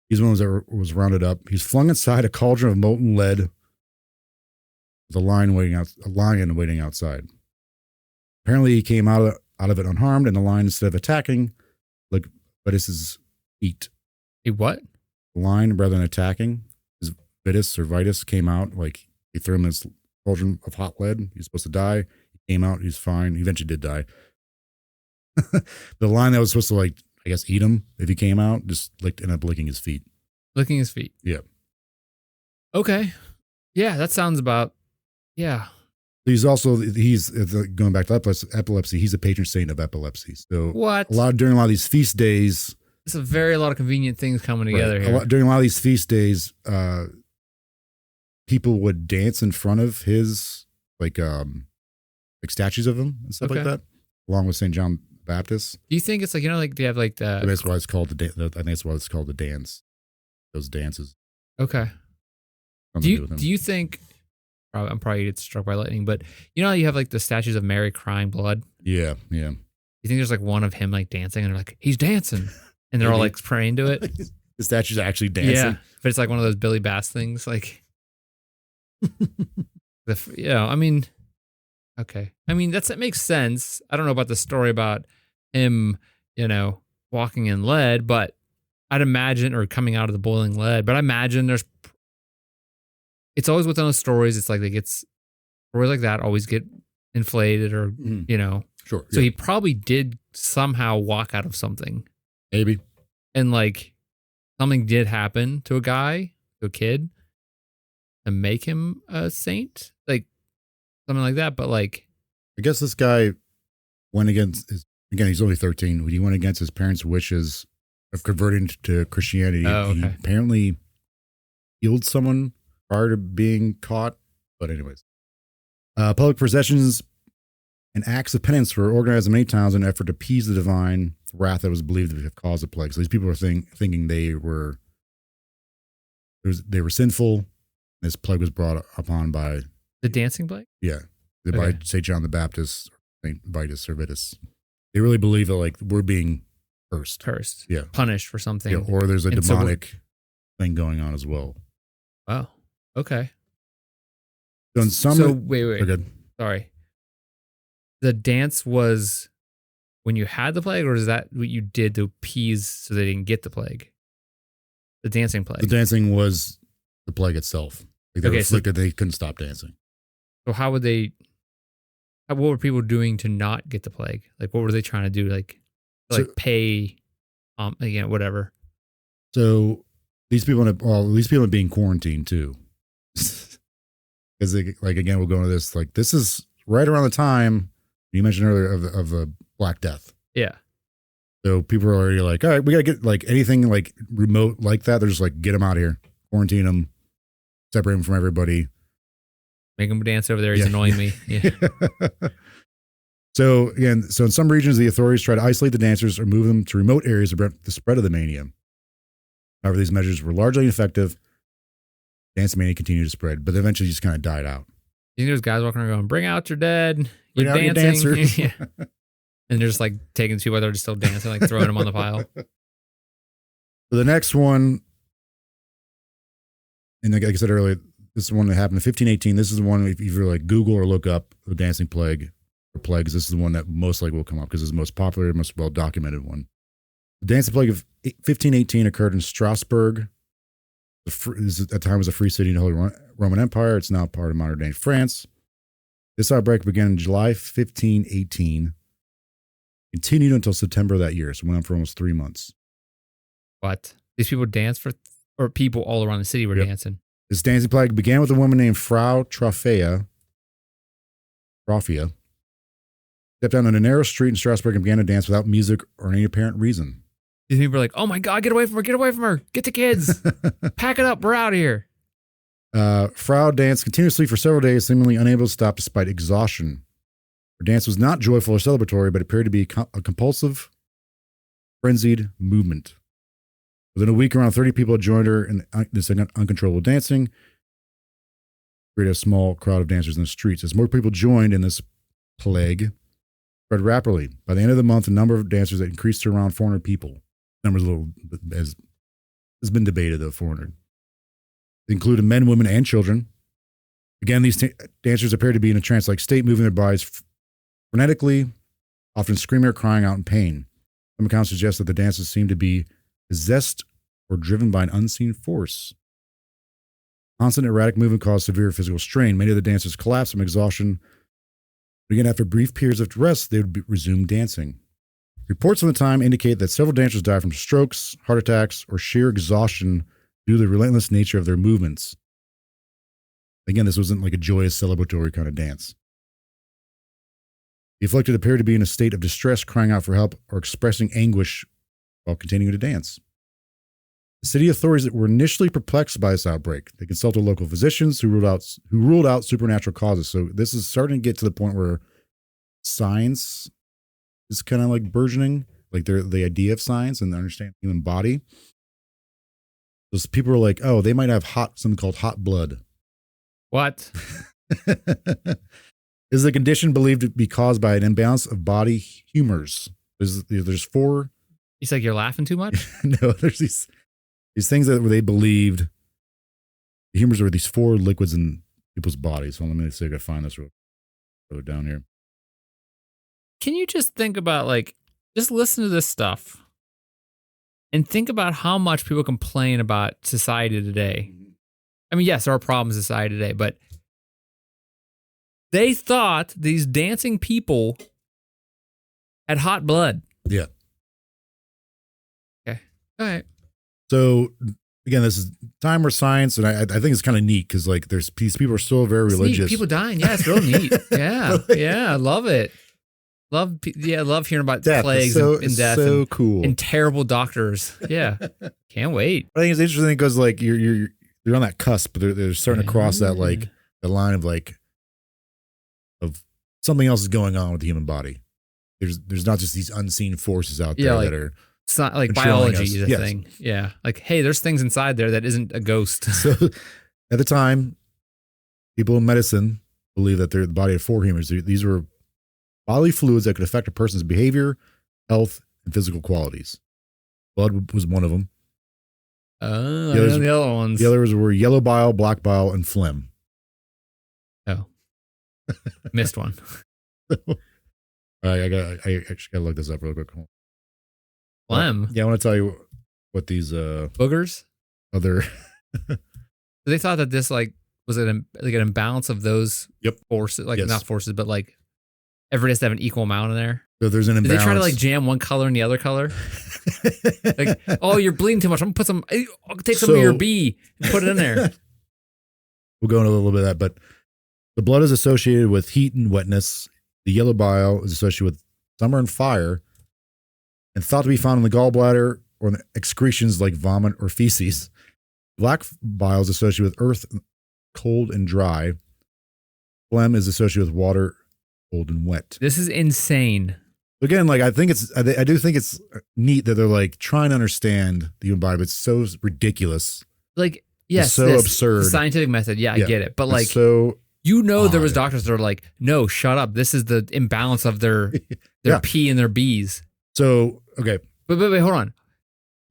He's one of those that was rounded up. He's flung inside a cauldron of molten lead with a lion waiting outside. Apparently, he came out of it unharmed, and the lion, instead of attacking, like Vitus's feet. He what? The lion, rather than attacking, Vitus came out, like he threw him in this cauldron of hot lead. He was supposed to die. He came out. He's fine. He eventually did die. The lion that was supposed to, like, I guess, eat him if he came out, just ended up licking his feet. Licking his feet. Yeah. Okay. Yeah, that sounds about, yeah. He's going back to epilepsy. He's a patron saint of epilepsy. So what? During a lot of these feast days. It's a lot of convenient things coming together here. During a lot of these feast days, people would dance in front of his, like statues of him and stuff like that, along with St. John Baptist. Do you think it's like, they have like the... That's why it's called I think that's why it's called the dance. Those dances. Okay. Do you think... I'm probably get struck by lightning, but you have like the statues of Mary crying blood? Yeah. You think there's like one of him like dancing and they're like, he's dancing. And they're all like praying to it? The statue's actually dancing? Yeah. But it's like one of those Billy Bass things. Like, okay. I mean, that makes sense. I don't know about the story about him, walking in lead, but I'd imagine, or coming out of the boiling lead, but I imagine it's always within those stories. It's like stories like that always get inflated or, Sure. So he probably did somehow walk out of something. Maybe. And like something did happen to a kid, and make him a saint, like something like that. But like, I guess this guy went against he's only 13. He went against his parents' wishes of converting to Christianity. Oh, okay. He apparently healed someone prior to being caught. But anyways, public processions and acts of penance were organized in many towns in an effort to appease the divine wrath that was believed to have caused the plague. So these people were thinking they were sinful. This plague was brought upon by the dancing plague. Yeah, by St. John the Baptist, St. Vitus or Vitus. They really believe that like we're being cursed, yeah, punished for something, yeah, or there's a demonic thing going on as well. Wow. Okay. So wait. Good. Sorry. The dance was when you had the plague, or is that what you did to appease so they didn't get the plague? The dancing plague. The dancing was the plague itself. Like they were afflicted, they couldn't stop dancing. So what were people doing to not get the plague? Like, what were they trying to do? Like pay, whatever. So these people are being quarantined too. Because again, we'll go into this. Like, this is right around the time you mentioned earlier of the Black Death. Yeah. So people are already like, all right, we got to get like anything like remote like that. They're just like, get them out of here, quarantine them, separate them from everybody. Make him dance over there. He's annoying me. Yeah. So in some regions, the authorities try to isolate the dancers or move them to remote areas to prevent the spread of the mania. However, these measures were largely ineffective. Dance mania continued to spread, but eventually just kind of died out. You think there's guys walking around going, "Bring out your dead, Bring you're out your dancing." dancers. Yeah. And they're just like taking two, but they're just still dancing, like throwing them on the pile. So the next one, and like I said earlier, this is one that happened in 1518. This is the one, if you like Google or look up the dancing plague or plagues, this is the one that most likely will come up because it's the most popular, most well documented one. The dancing plague of 1518 occurred in Strasbourg. At the time was a free city in the Holy Roman Empire. It's now part of modern day France. This outbreak began in July 1518, continued until September of that year, so it went on for almost 3 months. What? These people dance or people all around the city were dancing. This dancing plague began with a woman named Frau Trophea. Stepped down on a narrow street in Strasbourg and began to dance without music or any apparent reason. These people are like, "Oh my God, get away from her, get away from her, get the kids, pack it up, we're out of here." Frau danced continuously for several days, seemingly unable to stop despite exhaustion. Her dance was not joyful or celebratory, but appeared to be a compulsive, frenzied movement. Within a week, around 30 people joined her in this uncontrollable dancing, created a small crowd of dancers in the streets. As more people joined in this plague, spread rapidly. By the end of the month, the number of dancers had increased to around 400 people. The number's a little, has been debated, though, 400. It included men, women, and children. Again, these dancers appeared to be in a trance-like state, moving their bodies frenetically, often screaming or crying out in pain. Some accounts suggest that the dances seemed to be possessed or driven by an unseen force. Constant erratic movement caused severe physical strain. Many of the dancers collapsed from exhaustion. But again, after brief periods of rest, they would resume dancing. Reports from the time indicate that several dancers died from strokes, heart attacks, or sheer exhaustion due to the relentless nature of their movements. Again, this wasn't like a joyous, celebratory kind of dance. The afflicted appeared to be in a state of distress, crying out for help or expressing anguish while continuing to dance. The city authorities were initially perplexed by this outbreak. They consulted local physicians who ruled out supernatural causes. So this is starting to get to the point where science is kind of like burgeoning, like the idea of science and the understanding of the human body. Those people are like, oh, they might have something called hot blood. What? Is the condition believed to be caused by an imbalance of body humors? There's four. It's like you're laughing too much? No, there's these things where they believed the humors are these four liquids in people's bodies. So let me see if I can find this real down here. Can you just think about, like, just listen to this stuff and think about how much people complain about society today. I mean, yes, there are problems in society today, but they thought these dancing people had hot blood. Yeah. Okay. All right. So again, this is time where science, and I think it's kind of neat because like these people are still very religious. Neat. People dying. Yeah, it's real neat. Yeah. Yeah. I love it. Love hearing about death. plagues and death. So and, cool. And terrible doctors. Yeah. Can't wait. I think it's interesting because like you're on that cusp, but they're starting to cross that like the line of like of something else is going on with the human body. There's not just these unseen forces out there like, that are. It's not like biology is a thing. Yeah. Like, hey, there's things inside there that isn't a ghost. So at the time, people in medicine believe that the body had four humors. These were bodily fluids that could affect a person's behavior, health, and physical qualities. Blood was one of them. Oh, the other ones. The others were yellow bile, black bile, and phlegm. Oh. Missed one. I actually gotta look this up real quick. Phlegm? Yeah, I want to tell you what these boogers? Other They thought that this like was an imbalance of those forces, like not forces, but like everybody has to have an equal amount in there. So there's an imbalance. Did they try to like jam one color in the other color? Like, oh, you're bleeding too much. I'm gonna put I'll take some of your B and put it in there. We'll go into a little bit of that, but the blood is associated with heat and wetness. The yellow bile is associated with summer and fire, and thought to be found in the gallbladder or in the excretions like vomit or feces. Black bile is associated with earth, cold and dry. Phlegm is associated with water, cold and wet. This is insane. Again, like I do think it's neat that they're like trying to understand the human body, but it's so ridiculous. Like yes, is so this, absurd. the scientific method. Yeah, I get it. But It's like, so there was odd. doctors that are like, no, shut up. This is the imbalance of their Yeah. P and their B's. So, okay. But wait, hold on.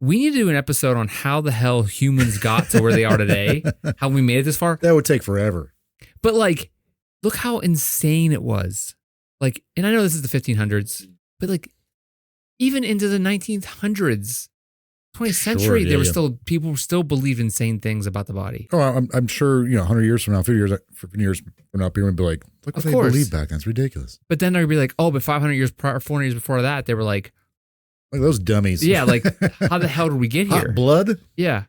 We need to do an episode on how the hell humans got to where they are today, how we made it this far. That would take forever. But like, look how insane it was. Like, and I know this is the 1500s, but like, even into the 1900s, 20th century, people still believed insane things about the body. Oh, I'm sure, 100 years from now, 50 years from now, people would be like, look what they believed back then. It's ridiculous. But then they'd be like, oh, but 500 years prior, 400 years before that, they were like, look at those dummies. yeah, like, how the hell did we get here? Hot blood? Yeah.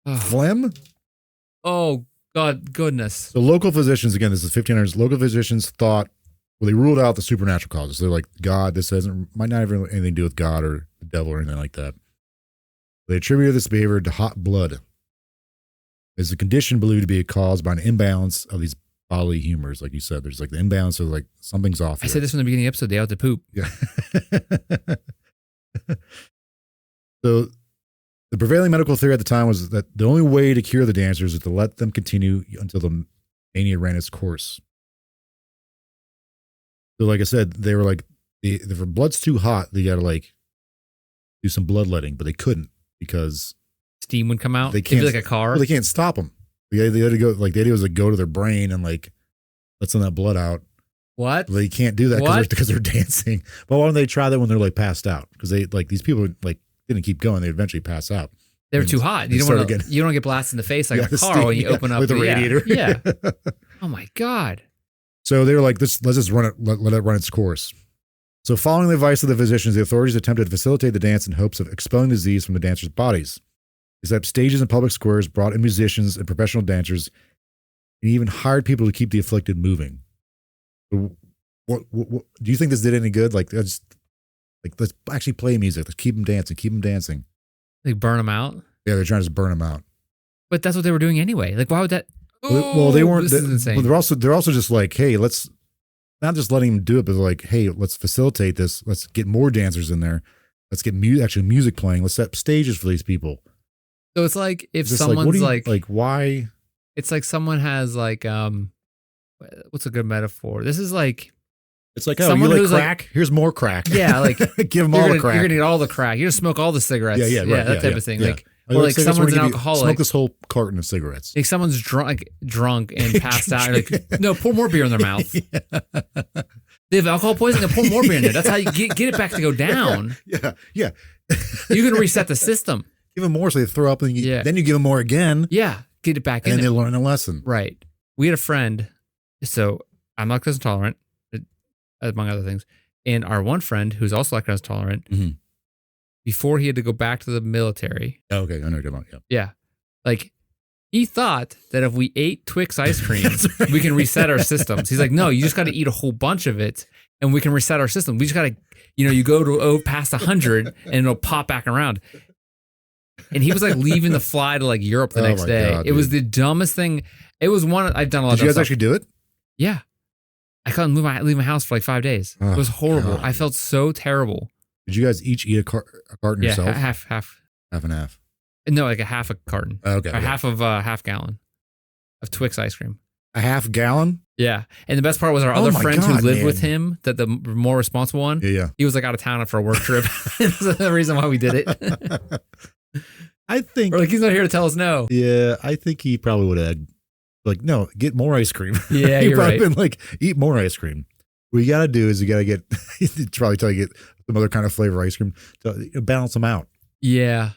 Oh. Phlegm? Oh, goodness. So local physicians, again, this is 1500s, local physicians thought, well, they ruled out the supernatural causes. They're like, God, this might not have anything to do with God or the devil or anything like that. They attributed this behavior to hot blood. It's a condition believed to be caused by an imbalance of these bodily humors. Like you said, there's like the imbalance of like something's off here. I said this from the beginning of the episode, they ought to poop. Yeah. So the prevailing medical theory at the time was that the only way to cure the dancers is to let them continue until the mania ran its course. So like I said, they were like, if the blood's too hot, they got to like do some bloodletting, but they couldn't because steam would come out. They can't, like a car. Well, they can't stop them. They had to go, like the idea was to go to their brain and like let some of that blood out. What? They can't do that because they're dancing. But why don't they try that when they're like passed out? Because they like these people like didn't keep going. They eventually pass out. They were too hot. You don't want to get blasted in the face like a car steam, when you open up with the radiator. Yeah. Oh my God. So they were like, let's just run it, let it run its course. So following the advice of the physicians, the authorities attempted to facilitate the dance in hopes of expelling the disease from the dancers' bodies. They set up stages in public squares, brought in musicians and professional dancers, and even hired people to keep the afflicted moving. So what do you think this did any good? Like, let's actually play music. Let's keep them dancing. Keep them dancing. Like burn them out? Yeah, they're trying to just burn them out. But that's what they were doing anyway. Like, why would that? Well, they weren't. This is insane. Well, they're also just like, hey, let's not just letting them do it, but like, hey, let's facilitate this. Let's get more dancers in there. Let's get actually music playing. Let's set up stages for these people. So it's like if just someone's like why? It's like someone has like what's a good metaphor? This is like it's like, oh, you like crack? Like, here's more crack. Yeah, like give them all the crack. You're gonna get all the crack. You're gonna smoke all the cigarettes. Yeah, right, that type of thing. Yeah. Like, or like someone's an alcoholic. Smoke this whole carton of cigarettes. Like someone's drunk and passed out. You're like, no, pour more beer in their mouth. They have alcohol poisoning. Pour more beer in there. That's how you get it back to go down. Yeah. You're gonna reset the system. Give them more so they throw up, and then you give them more again. Yeah, get it back in. And there. They learn a lesson. Right. We had a friend. So I'm lactose intolerant, among other things. And our one friend, who's also lactose intolerant, before he had to go back to the military. Oh, okay, I know what you're talking about. Yeah. Like, he thought that if we ate Twix ice cream, we can reset our systems. He's like, no, you just got to eat a whole bunch of it and we can reset our system. We just got to, you go to past 100 and it'll pop back around. And he was like leaving the fly to like Europe the next day. God, it was the dumbest thing. It was one, I've done a lot of stuff. Did you guys actually do it? Yeah. I couldn't leave my house for like 5 days. It was horrible. God. I felt so terrible. Did you guys each eat a carton yourself? Yeah, half. Half and half. No, like a half a carton. Okay. Or half of half gallon of Twix ice cream. A half gallon? Yeah. And the best part was our other friends who lived with him, that the more responsible one. Yeah. He was like out of town for a work trip. That's the reason why we did it. I think. Or like he's not here to tell us no. Yeah, I think he probably would have like, no, get more ice cream. Yeah, He'd you're probably right. been like, eat more ice cream. What you got to do is you got to get, he'd probably tell you to get some other kind of flavor ice cream to balance them out. Yeah.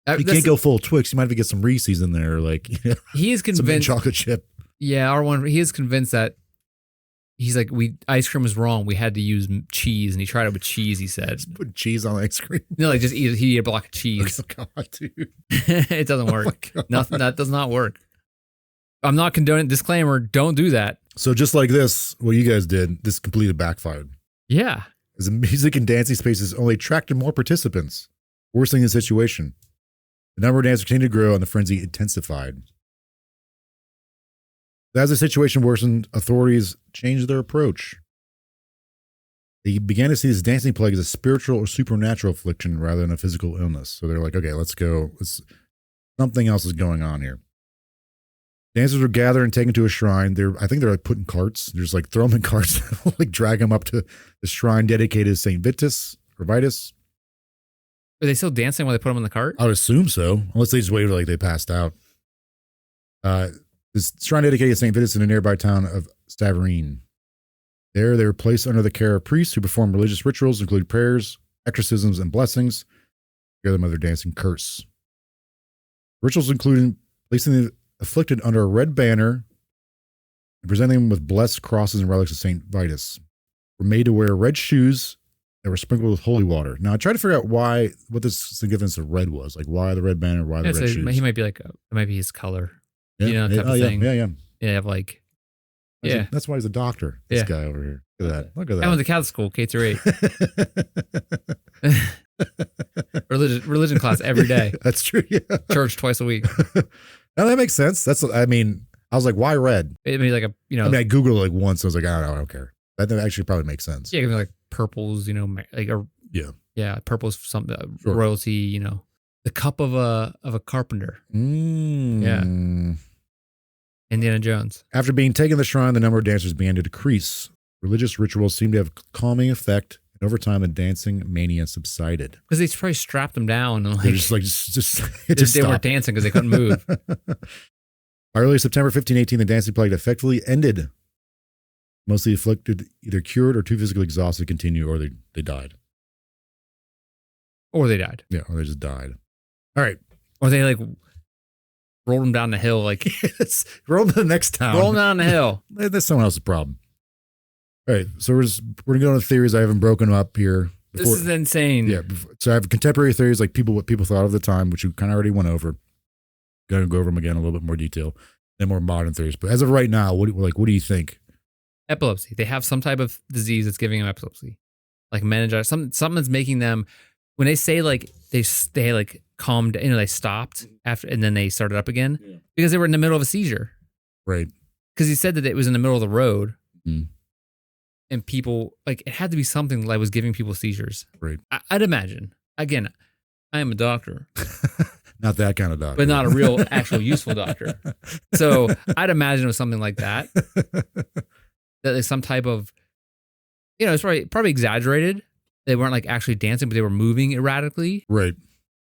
You can't go full Twix. You might have to get some Reese's in there, like he is convinced some chocolate chip. Yeah, he is convinced that he's like, ice cream was wrong. We had to use cheese, and he tried it with cheese. He said, just put cheese on ice cream. No, like he ate a block of cheese. Oh God, dude, it doesn't work. Nothing that does not work. I'm not condoning. Disclaimer: don't do that. So just like this, what you guys did, this completely backfired. Yeah, as the music and dancing spaces only attracted more participants, worsening the situation. The number of dancers continued to grow and the frenzy intensified. As the situation worsened, authorities changed their approach. They began to see this dancing plague as a spiritual or supernatural affliction rather than a physical illness. So they're like, okay, let's go. Something else is going on here. Dancers were gathered and taken to a shrine. I think they're like put in carts. They're just like throw them in carts, like drag them up to the shrine dedicated to Saint Vitus or Vitus. Are they still dancing while they put them in the cart? I would assume so, unless they just waited like they passed out. This shrine dedicated to Saint Vitus in the nearby town of Stavarine. There, they were placed under the care of priests who performed religious rituals, including prayers, exorcisms, and blessings. Together, their mother dancing curse. Rituals including placing the afflicted under a red banner and presenting them with blessed crosses and relics of Saint Vitus. Were made to wear red shoes that were sprinkled with holy water. Now, I tried to figure out what the significance of red was. Like, why the red banner, why the red shoes? He might be like, it might be his color. Yeah, type of thing. Yeah. Yeah, have like, That's why he's a doctor, this guy over here. Look at that. I went to Catholic school, K through 8. Religion class every day. That's true, yeah. Church twice a week. Now, that makes sense. I was like, why red? It'd be like I Googled it like once. I was like, I don't care. That actually probably makes sense. Yeah, it could be like purples, purples, some Sure. royalty, the cup of a carpenter. Yeah. Indiana Jones. After being taken to the shrine, the number of dancers began to decrease. Religious rituals seemed to have a calming effect, and over time, the dancing mania subsided. Because they probably strapped them down and they weren't dancing because they couldn't move. By early September 1518, the dancing plague effectively ended. Mostly afflicted, either cured or too physically exhausted to continue, or they died. Or they died. Yeah, or they just died. All right. Or they rolled them down the hill, roll them to the next town. Roll them down the hill. That's someone else's problem. All right, so we're gonna go into theories. I haven't broken them up here. This is insane. Yeah, so I have contemporary theories, like what people thought of the time, which we kind of already went over. Gonna go over them again in a little bit more detail, and more modern theories. But as of right now, what do you think? Epilepsy. They have some type of disease that's giving them epilepsy, like meningitis. Something that's making them. When they say they calmed, they stopped after, and then they started up again because they were in the middle of a seizure. Right. Because he said that it was in the middle of the road, and people it had to be something that was giving people seizures. Right. I'd imagine. Again, I am a doctor. Not that kind of doctor. But not a real, actual, useful doctor. So I'd imagine it was something like that. That there's some type of, it's probably exaggerated. They weren't actually dancing, but they were moving erratically. Right.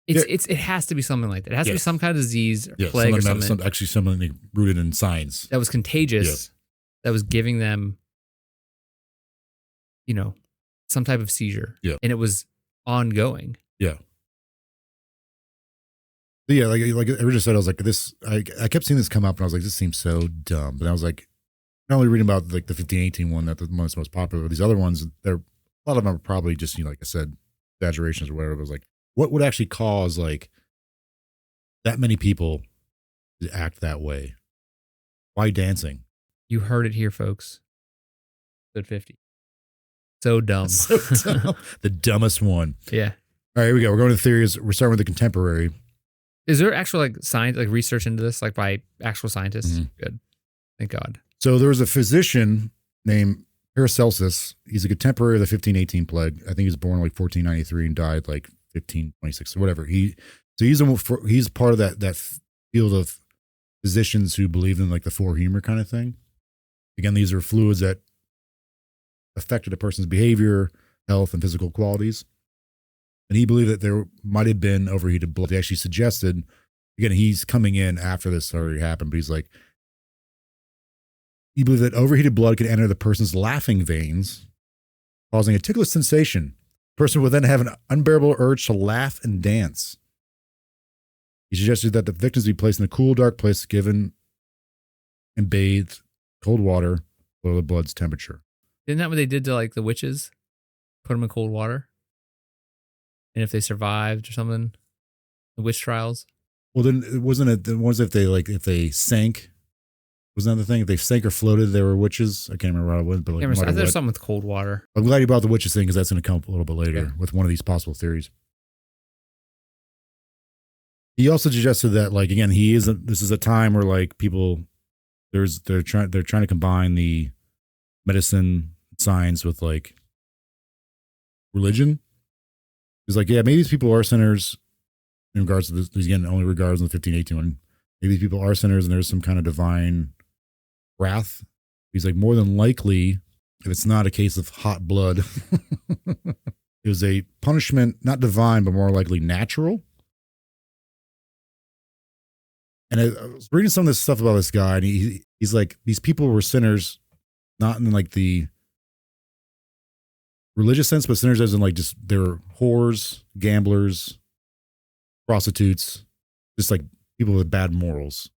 It has to be something like that. It has to be some kind of disease or plague or something. Actually, something rooted in science. That was contagious. That was giving them, some type of seizure. Yeah. And it was ongoing. Yeah. Yeah, like I just said, I was like, this. I kept seeing this come up, and I was like, this seems so dumb. But I was like, not only reading about the 1518 one, the one that's most popular, but these other ones, a lot of them are probably just, like I said, exaggerations or whatever. It was like, what would actually cause that many people to act that way? Why dancing? You heard it here, folks. Good 50. So dumb. So dumb. The dumbest one. Yeah. All right, here we go. We're going to theories. We're starting with the contemporary. Is there actual science, research into this, by actual scientists? Mm-hmm. Good. Thank God. So there was a physician named Paracelsus. He's a contemporary of the 1518 plague. I think he was born 1493 and died 1526 or whatever. He's part of that field of physicians who believe in the four humor kind of thing. Again, these are fluids that affected a person's behavior, health, and physical qualities. And he believed that there might have been overheated blood. He actually suggested, again, he's coming in after this already happened, but he's he believed that overheated blood could enter the person's laughing veins, causing a ticklish sensation. The person would then have an unbearable urge to laugh and dance. He suggested that the victims be placed in a cool, dark place, given and bathed cold water below the blood's temperature. Isn't that what they did to the witches? Put them in cold water? And if they survived or something, the witch trials. Well, then wasn't it the ones if they sank? Wasn't that the thing? If they sank or floated, they were witches. I can't remember what it was, but I think there's something with cold water. I'm glad you brought the witches thing because that's going to come up a little bit later with one of these possible theories. He also suggested that, again, this is a time where people they're trying to combine the medicine science with religion. He's maybe these people are sinners in regards to this. Again, only regards in the 1518 one. maybe these people are sinners and there's some kind of divine wrath. He's like, more than likely, if it's not a case of hot blood, it was a punishment, not divine, but more likely natural. And I was reading some of this stuff about this guy, and he's like, these people were sinners, not in like the religious sense, but sinners as in like just they're whores, gamblers, prostitutes, just like people with bad morals.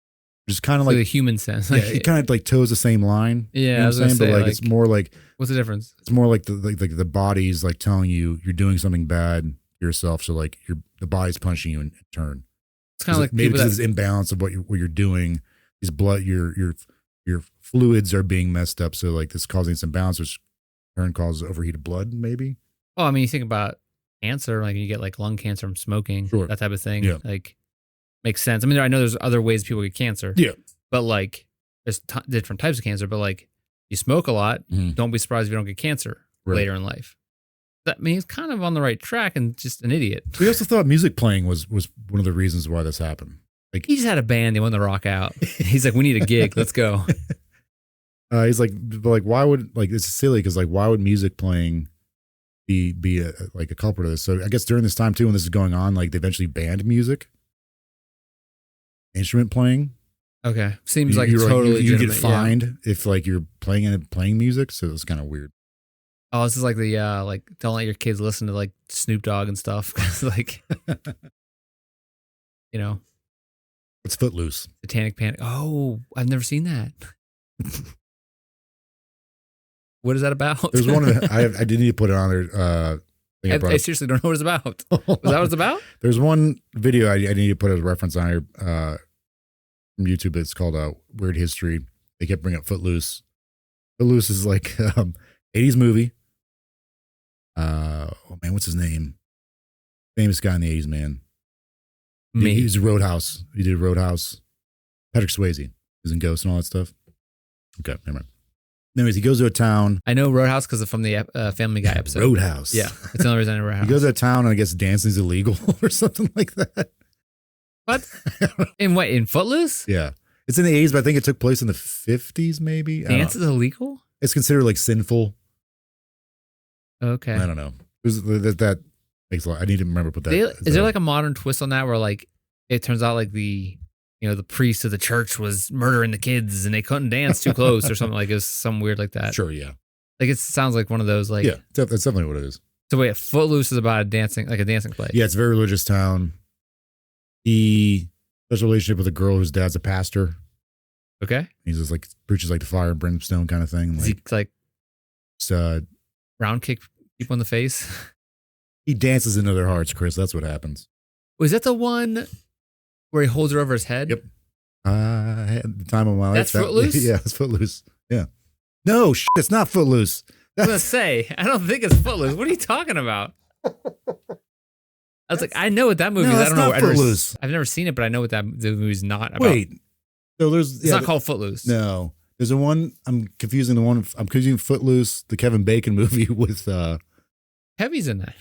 Just kind of like the human sense. Yeah, it kind of like toes the same line. Yeah, you know I was what I'm saying? gonna say, But like like, it's more like, what's the difference? it's more like the body's like telling you you're doing something bad to yourself. So like the body's punishing you in turn. It's kind of like maybe people this imbalance of what you're doing. These blood, your fluids are being messed up. So like this causing some imbalance, which in turn causes overheated blood. Maybe. Well, I mean, you think about cancer, like you get like lung cancer from smoking, Sure. that type of thing. Yeah. Like makes sense. I mean, I know there's other ways people get cancer. Yeah. But like there's different types of cancer. But like you smoke a lot, don't be surprised if you don't get cancer later in life. That means he's kind of on the right track and just an idiot. We also thought music playing was one of the reasons why this happened. Like He just had a band. He wanted to rock out. He's like, we need a gig. Let's go. He's like, but like, why would like it's silly because like why would music playing be a culprit of this? So I guess during this time too, when this is going on, like they eventually banned music, instrument playing. Okay, seems like you're totally you get legitimate, fined if like you're playing music. So it's kind of weird. Oh, this is like the like don't let your kids listen to like Snoop Dogg and stuff. 'Cause, like, you know, It's Footloose. Satanic Panic. Oh, I've never seen that. What is that about? There's one of the, I didn't need to put it on there. I seriously don't know what it's about. Was that what it's about? There's one video I need to put as a reference on here from YouTube. It's called Weird History. They kept bringing up Footloose. Footloose is like 80s movie. Oh man, what's his name? Famous guy in the 80s, man. Me. He was Roadhouse. He did Roadhouse. Patrick Swayze. He's in Ghost and all that stuff. Okay, never mind. Anyways, he goes to a town. I know Roadhouse because from the Family Guy episode. Roadhouse. Yeah, it's the only reason I know Roadhouse. He goes to a town and I guess dancing's illegal or something like that. What? In Footloose? Yeah. It's in the 80s, but I think it took place in the 50s maybe. Dance is illegal? It's considered like sinful. Okay. I don't know. That makes a lot. I need to remember to put that. Is there like a modern twist on that where like it turns out like the priest of the church was murdering the kids and they couldn't dance too close or something like it's something weird like that? Sure, yeah. Like it sounds like one of those like yeah, that's definitely what it is. So wait, Footloose is about a dancing play. Yeah, it's a very religious town. He has a relationship with a girl whose dad's a pastor. Okay. He's just like preaches like the fire and brimstone kind of thing. Does he like just, round kick people in the face? he dances into their hearts, Chris. That's what happens. Was that the one where he holds her over his head? Yep. I had the time of my life. That's Footloose? Yeah, it's Footloose. Yeah. No, it's not Footloose. I was gonna say, I don't think it's Footloose. What are you talking about? I was like, I know what that movie is. I don't know. Footloose. I've never seen it, but I know what the movie's not about. Wait. So it's not called Footloose. No. There's I'm confusing Footloose, the Kevin Bacon movie with Kevy's in that.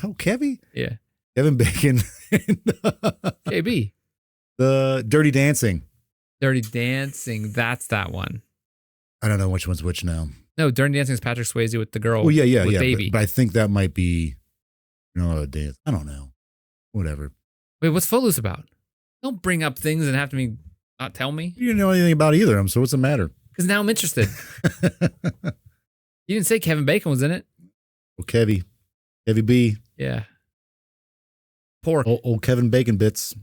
Oh, Kevy? Yeah. Kevin Bacon and KB. The Dirty Dancing. Dirty Dancing, that's that one. I don't know which one's which now. No, Dirty Dancing is Patrick Swayze with the girl. Well, yeah. with Baby. But I think that might be, a dance. I don't know. Whatever. Wait, what's Footloose about? Don't bring up things and have to not tell me. You didn't know anything about either of them, so what's the matter? Because now I'm interested. You didn't say Kevin Bacon was in it. Well, Kevy B. Yeah. Pork. Old Kevin Bacon bits.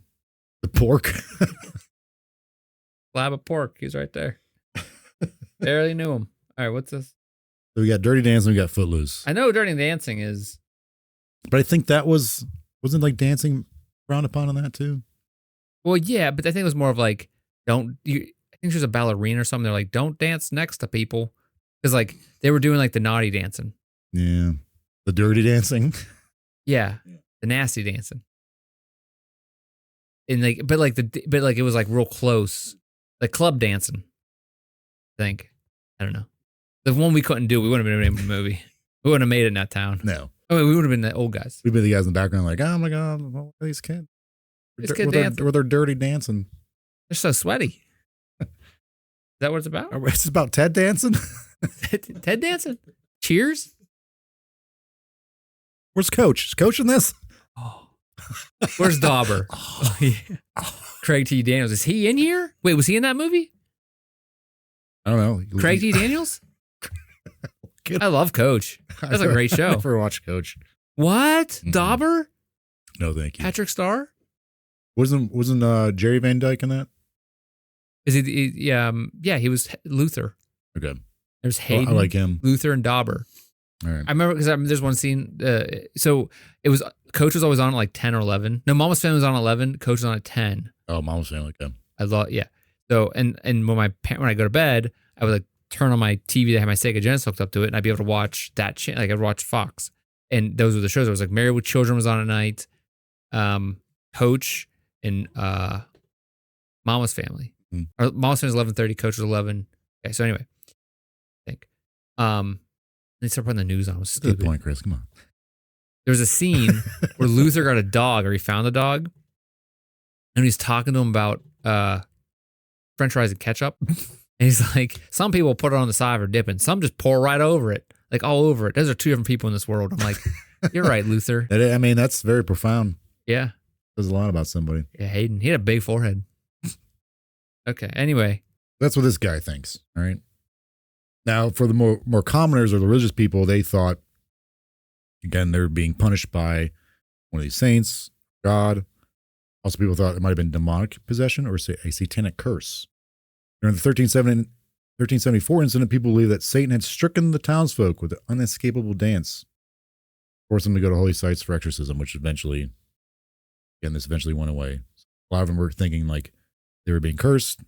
The pork. Slab of pork. He's right there. Barely knew him. All right, what's this? So we got Dirty Dancing, we got Footloose. I know Dirty Dancing is. But I think that wasn't like dancing frowned upon on that too? Well, yeah, but I think it was more of like, I think she was a ballerina or something. They're like, don't dance next to people. Because like they were doing like the naughty dancing. Yeah. The dirty dancing. Yeah. The nasty dancing. And like, but it was like real close. Like club dancing. I think. I don't know. The one we couldn't do, we wouldn't have been in the movie. We wouldn't have made it in that town. No. I mean, we would have been the old guys. We'd be the guys in the background like, oh my God, what are these kids? These kids dancing. With their dirty dancing. They're so sweaty. Is that what it's about? It's about Ted dancing. Ted dancing. Cheers. Where's Coach? Is Coach in this? Oh. Where's Dauber? Oh, yeah. Craig T. Daniels. Is he in here? Wait, was he in that movie? I don't know. Craig T. Daniels? I love Coach. That's a great show. I never watched Coach. What? Mm-hmm. Dauber? No, thank you. Patrick Starr? Wasn't Jerry Van Dyke in that? Is he? Yeah, he was Luther. Okay. There's Hayden. I like him. Luther and Dauber. All right. I remember because there's one scene. So it was Coach was always on at like 10 or 11. No, Mama's Family was on at 11. Coach was on at 10. Oh, Mama's Family. Okay. I love, yeah. So and when I go to bed, I would like turn on my TV that had my Sega Genesis hooked up to it, and I'd be able to watch that channel. Like I'd watch Fox, and those were the shows. It was like Married with Children was on at night, Coach, and Mama's Family. Or Mama's Family was 11:30. Coach was 11. Okay, so anyway, I think they started putting the news on. It was stupid. Good point, Chris. Come on. There was a scene where Luther got a dog, or he found the dog, and he's talking to him about French fries and ketchup. And he's like, some people put it on the side for dipping. Some just pour right over it, like all over it. Those are two different people in this world. I'm like, you're right, Luther. I mean, that's very profound. Yeah. Says a lot about somebody. Yeah, Hayden. He had a big forehead. Okay. Anyway. That's what this guy thinks. All right. Now, for the more commoners or the religious people, they thought, again, they're being punished by one of these saints, God. Also, people thought it might have been demonic possession or say a satanic curse. During the 1374 incident, people believe that Satan had stricken the townsfolk with an unescapable dance, forced them to go to holy sites for exorcism, which eventually went away. A lot of them were thinking like they were being cursed,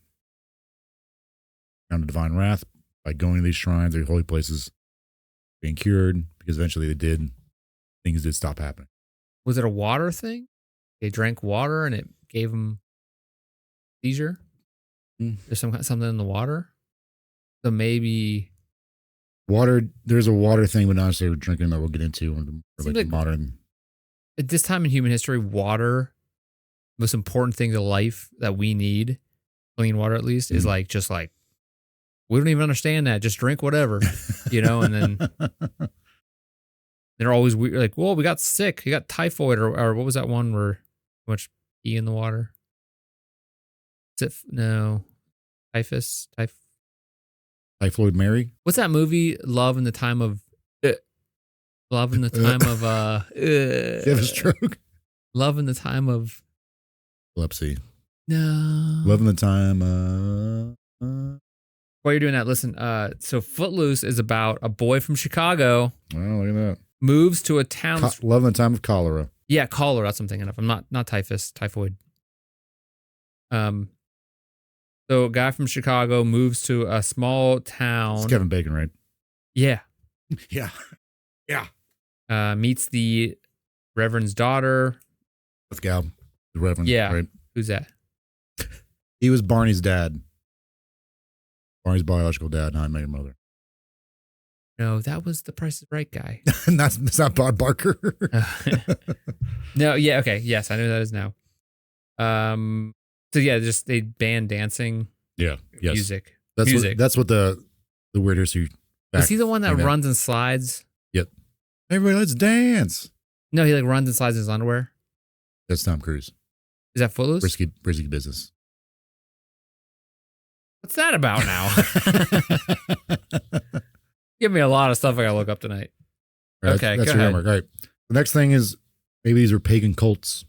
found divine wrath by going to these shrines or holy places, being cured, because eventually things did stop happening. Was it a water thing? They drank water and it gave them seizure? There's something in the water? So maybe water. There's a water thing, but not necessarily drinking that we'll get into. Like modern. At this time in human history, water, most important thing to life that we need, clean water at least, is like just like we don't even understand that. Just drink whatever, And then they're always weird. Like, well, we got sick. You got typhoid, or what was that one where too much pee in the water? No. Typhus? Typhoid Mary? What's that movie? Love in the time of... Love in the time of... You have a stroke? Love in the time of... Epilepsy. No. Love in the time... While you're doing that, listen. So Footloose is about a boy from Chicago. Oh, look at that. Moves to a town... Love in the time of cholera. Yeah, cholera. That's what I'm thinking of. I'm not typhus. Typhoid. So a guy from Chicago moves to a small town. It's Kevin Bacon, right? Yeah. Yeah. Meets the Reverend's daughter. With Gal, the Reverend. Yeah. Right? Who's that? He was Barney's dad. Barney's biological dad, not my mother. No, that was the Price is Right guy. That's not Bob Barker. No, yeah, okay. Yes, I know that is now. So yeah, just they banned dancing. Yeah. Yes. Music. That's what the weird history. Is he the one that runs and slides? Yep. Everybody, let's dance. No, he like runs and slides in his underwear. That's Tom Cruise. Is that Footloose? Risky business. What's that about now? Give me a lot of stuff I gotta look up tonight. Right, okay, that's go your ahead. homework. All right. The next thing is maybe these are pagan cults,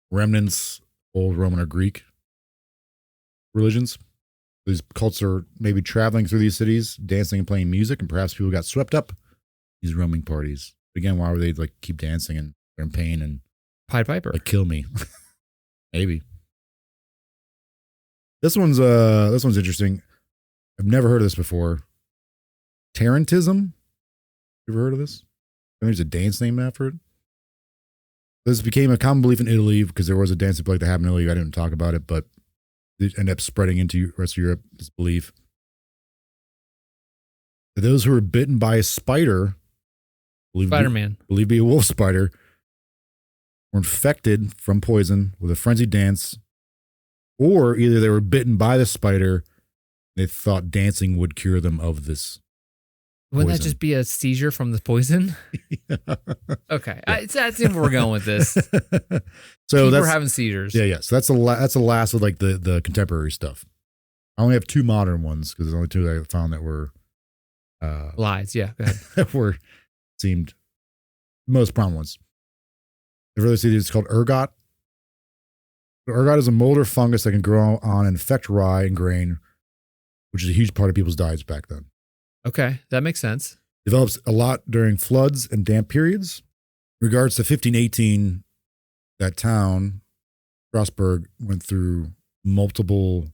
remnants, old Roman or Greek religions. These cults are maybe traveling through these cities, dancing and playing music, and perhaps people got swept up these roaming parties. Again, why would they like keep dancing and they're in pain and Pied Piper? like kill me? Maybe. This one's interesting. I've never heard of this before. Tarantism. You ever heard of this? There's a dance named after it. This became a common belief in Italy because there was a dancing plague that happened in Italy. I didn't talk about it, but it ended up spreading into the rest of Europe, this belief. Those who were bitten by a spider, Spider-Man. believed to be a wolf spider, were infected from poison with a frenzied dance or either they were bitten by the spider. They thought dancing would cure them of this. Wouldn't that poison. just be a seizure from the poison? Okay, Yeah. that's where we're going with this. So People that's are having seizures. yeah. So that's the last of like the contemporary stuff. I only have 2 modern ones because there's only 2 that I found that were Lies. Yeah, go ahead. that seemed most prominent ones. The further seed is called ergot. Ergot is a mold or fungus that can grow on and infect rye and grain, which is a huge part of people's diets back then. Okay, that makes sense. Develops a lot during floods and damp periods. In regards to 1518, that town, Strasbourg, went through multiple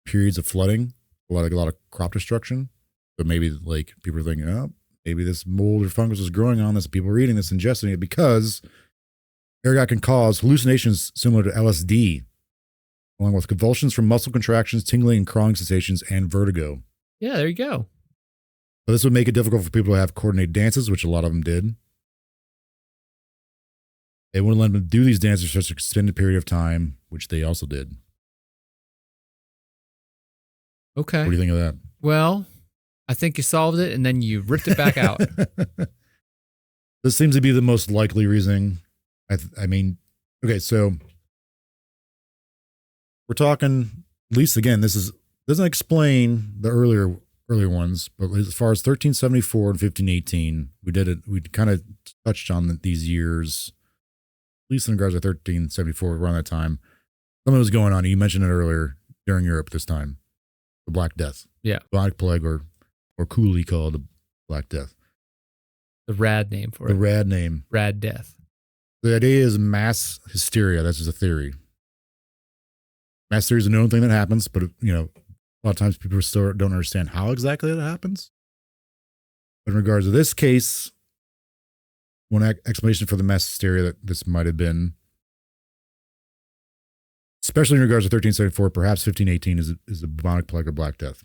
periods of flooding, a lot of crop destruction. So maybe like people are thinking, oh, maybe this mold or fungus is growing on this. People are eating this, ingesting it because ergot can cause hallucinations similar to LSD, along with convulsions from muscle contractions, tingling and crawling sensations, and vertigo. Yeah, there you go. So this would make it difficult for people to have coordinated dances, which a lot of them did. They wouldn't let them do these dances for such an extended period of time, which they also did. Okay. What do you think of that? Well, I think you solved it, and then you ripped it back out. This seems to be the most likely reasoning. I mean, okay, so we're talking, at least again, this doesn't explain the earlier ones, but as far as 1374 and 1518, we kind of touched on these years, at least in regards to 1374, around that time. Something was going on. You mentioned it earlier during Europe this time, the Black Death. Yeah. Black Plague, or coolly called the Black Death. The rad name for The it. rad name. Rad death. The idea is mass hysteria. That's just a theory. Mass hysteria is a known thing that happens, but a lot of times people still don't understand how exactly that happens. But in regards to this case, one explanation for the mass hysteria that this might have been, especially in regards to 1374, perhaps 1518, is a bubonic plague or Black Death.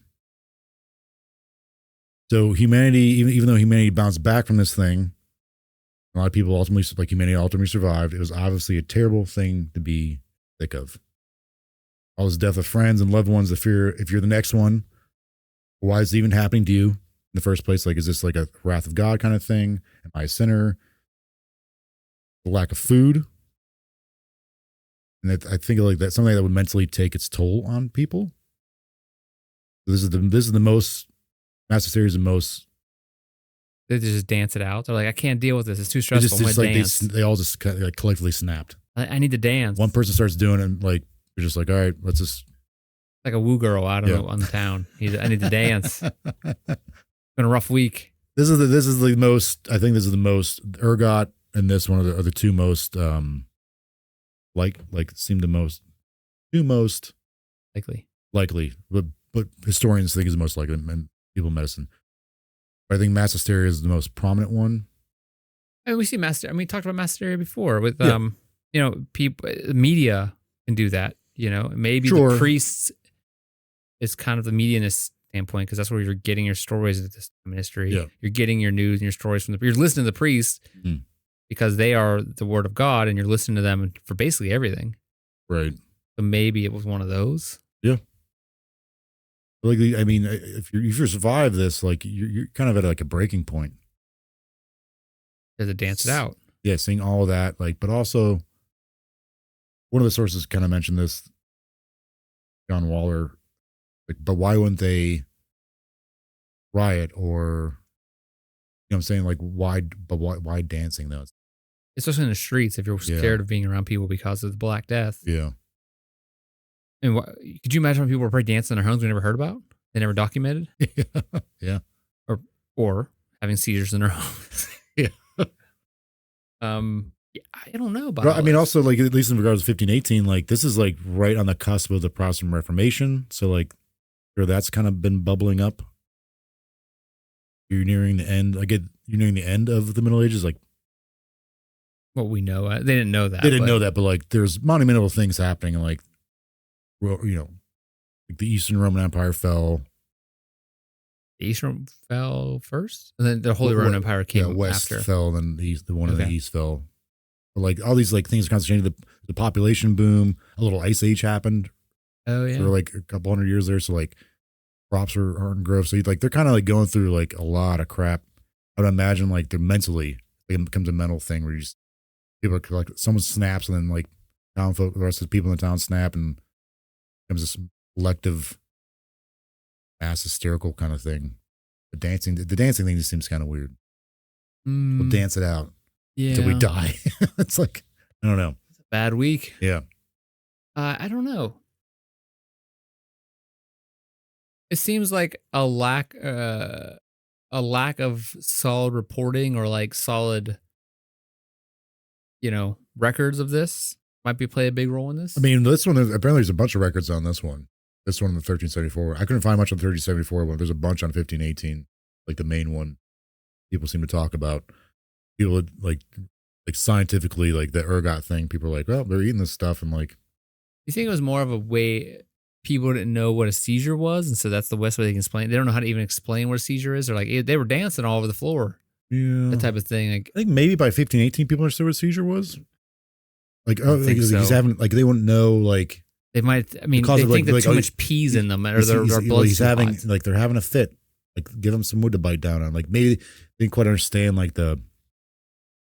So humanity, even though humanity bounced back from this thing, a lot of people ultimately survived. It was obviously a terrible thing to be sick of. All this death of friends and loved ones, the fear, if you're the next one, why is it even happening to you in the first place? Like, is this like a wrath of God kind of thing? Am I a sinner? The lack of food. And I think like that's something that would mentally take its toll on people. This is the most, mass hysteria is the most. They just dance it out. They're like, I can't deal with this. It's too stressful. I'm gonna dance. They all just kind of like collectively snapped. I need to dance. One person starts doing it, and like they're just like, all right, let's just like a woo girl out on the town. I need to dance. It's been a rough week. This is the most. I think this is the most. Ergot and this one are the two most seem the most likely, but historians think is the most likely, and people in medicine. But I think mass hysteria is the most prominent one. And we see we talked about mass hysteria before with people, media can do that. Maybe Sure. The priests is kind of the medianist standpoint, because that's where you're getting your stories at this time in history. Yeah. You're getting your news and your stories from you're listening to the priests because they are the word of God, and you're listening to them for basically everything. Right. So maybe it was one of those. Yeah. Like, I mean, if you survive this, like you're kind of at like a breaking point. To dance it out. Yeah, seeing all of that, like, but also one of the sources kind of mentioned this, John Waller, like, but why wouldn't they riot, or what I'm saying, like, why dancing though? Especially in the streets, if you're scared of being around people because of the Black Death. Yeah. I mean, could you imagine when people were probably dancing in their homes we never heard about? They never documented? Yeah. Or having seizures in their homes. Yeah. I don't know about But, I mean, also, like, at least in regards to 1518, like, this is like right on the cusp of the Protestant Reformation. So, like, sure, that's kind of been bubbling up. You're nearing the end. You're nearing the end of the Middle Ages. Like, what we know. They didn't know that. They didn't know that, but like, there's monumental things happening, and like, well, like the Eastern Roman Empire fell. The Eastern fell first, and then the Holy Roman Empire came West after. fell, then the one in the East fell. But like all these like things concentrated, the population boom, a little ice age happened Oh yeah. for like a couple hundred years there. So like crops aren't grown. So like they're kind of like going through like a lot of crap. I would imagine like they're mentally, it becomes a mental thing where you just, people are like, someone snaps and then like town folk, the rest of the people in the town snap and becomes this collective mass hysterical kind of thing. The dancing thing just seems kind of weird. We'll dance it out until we die. It's like, I don't know. It's a bad week. Yeah. I don't know. It seems like a lack of solid reporting or like solid, records of this might play a big role in this. I mean, this one, apparently there's a bunch of records on this one. This one, the 1374. I couldn't find much on the 1374 one. There's a bunch on 1518, like the main one people seem to talk about. People like scientifically, like the ergot thing, people are like, well, they're eating this stuff. And like, you think it was more of a way people didn't know what a seizure was, and so that's the best way they can explain it? They don't know how to even explain what a seizure is. They're like, they were dancing all over the floor. Yeah. That type of thing. Like, I think maybe by 1518, people understood what a seizure was. Like, oh, think he's so. having, like, they wouldn't know, like, they might, I mean, because they of, think like, that too oh, much peas in them, or their blood. he's having, like, they're having a fit. Like, give them some wood to bite down on. Like, maybe they didn't quite understand, like,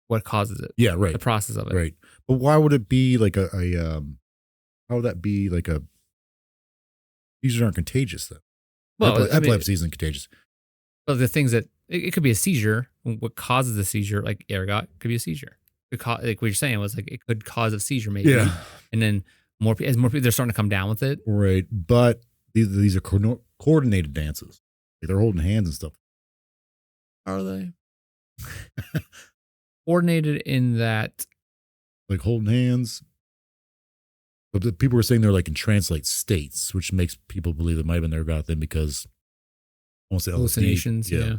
what causes it. Yeah, right. The process of it. Right. But why would it be like how would that be like a, seizures aren't contagious though? Well, epilepsy isn't contagious. Well, the things that, it could be a seizure. What causes the seizure, like ergot, could be a seizure. Like what you're saying was like, it could cause a seizure maybe. Yeah. And then as more people, they're starting to come down with it. Right. But these are coordinated dances. Like they're holding hands and stuff. Are they? Coordinated in that. Like holding hands. But the people were saying they're like in trance-like states, which makes people believe it might have been their ergot thing because almost hallucinations. Yeah.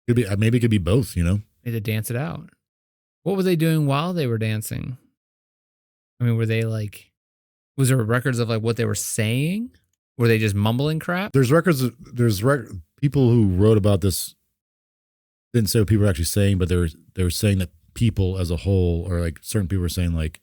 Could be, maybe it could be both, Maybe to dance it out. What were they doing while they were dancing? I mean, were they like, was there records of like what they were saying? Were they just mumbling crap? There's records, people who wrote about this didn't say what people were actually saying, but they were saying that people as a whole, or like certain people were saying like,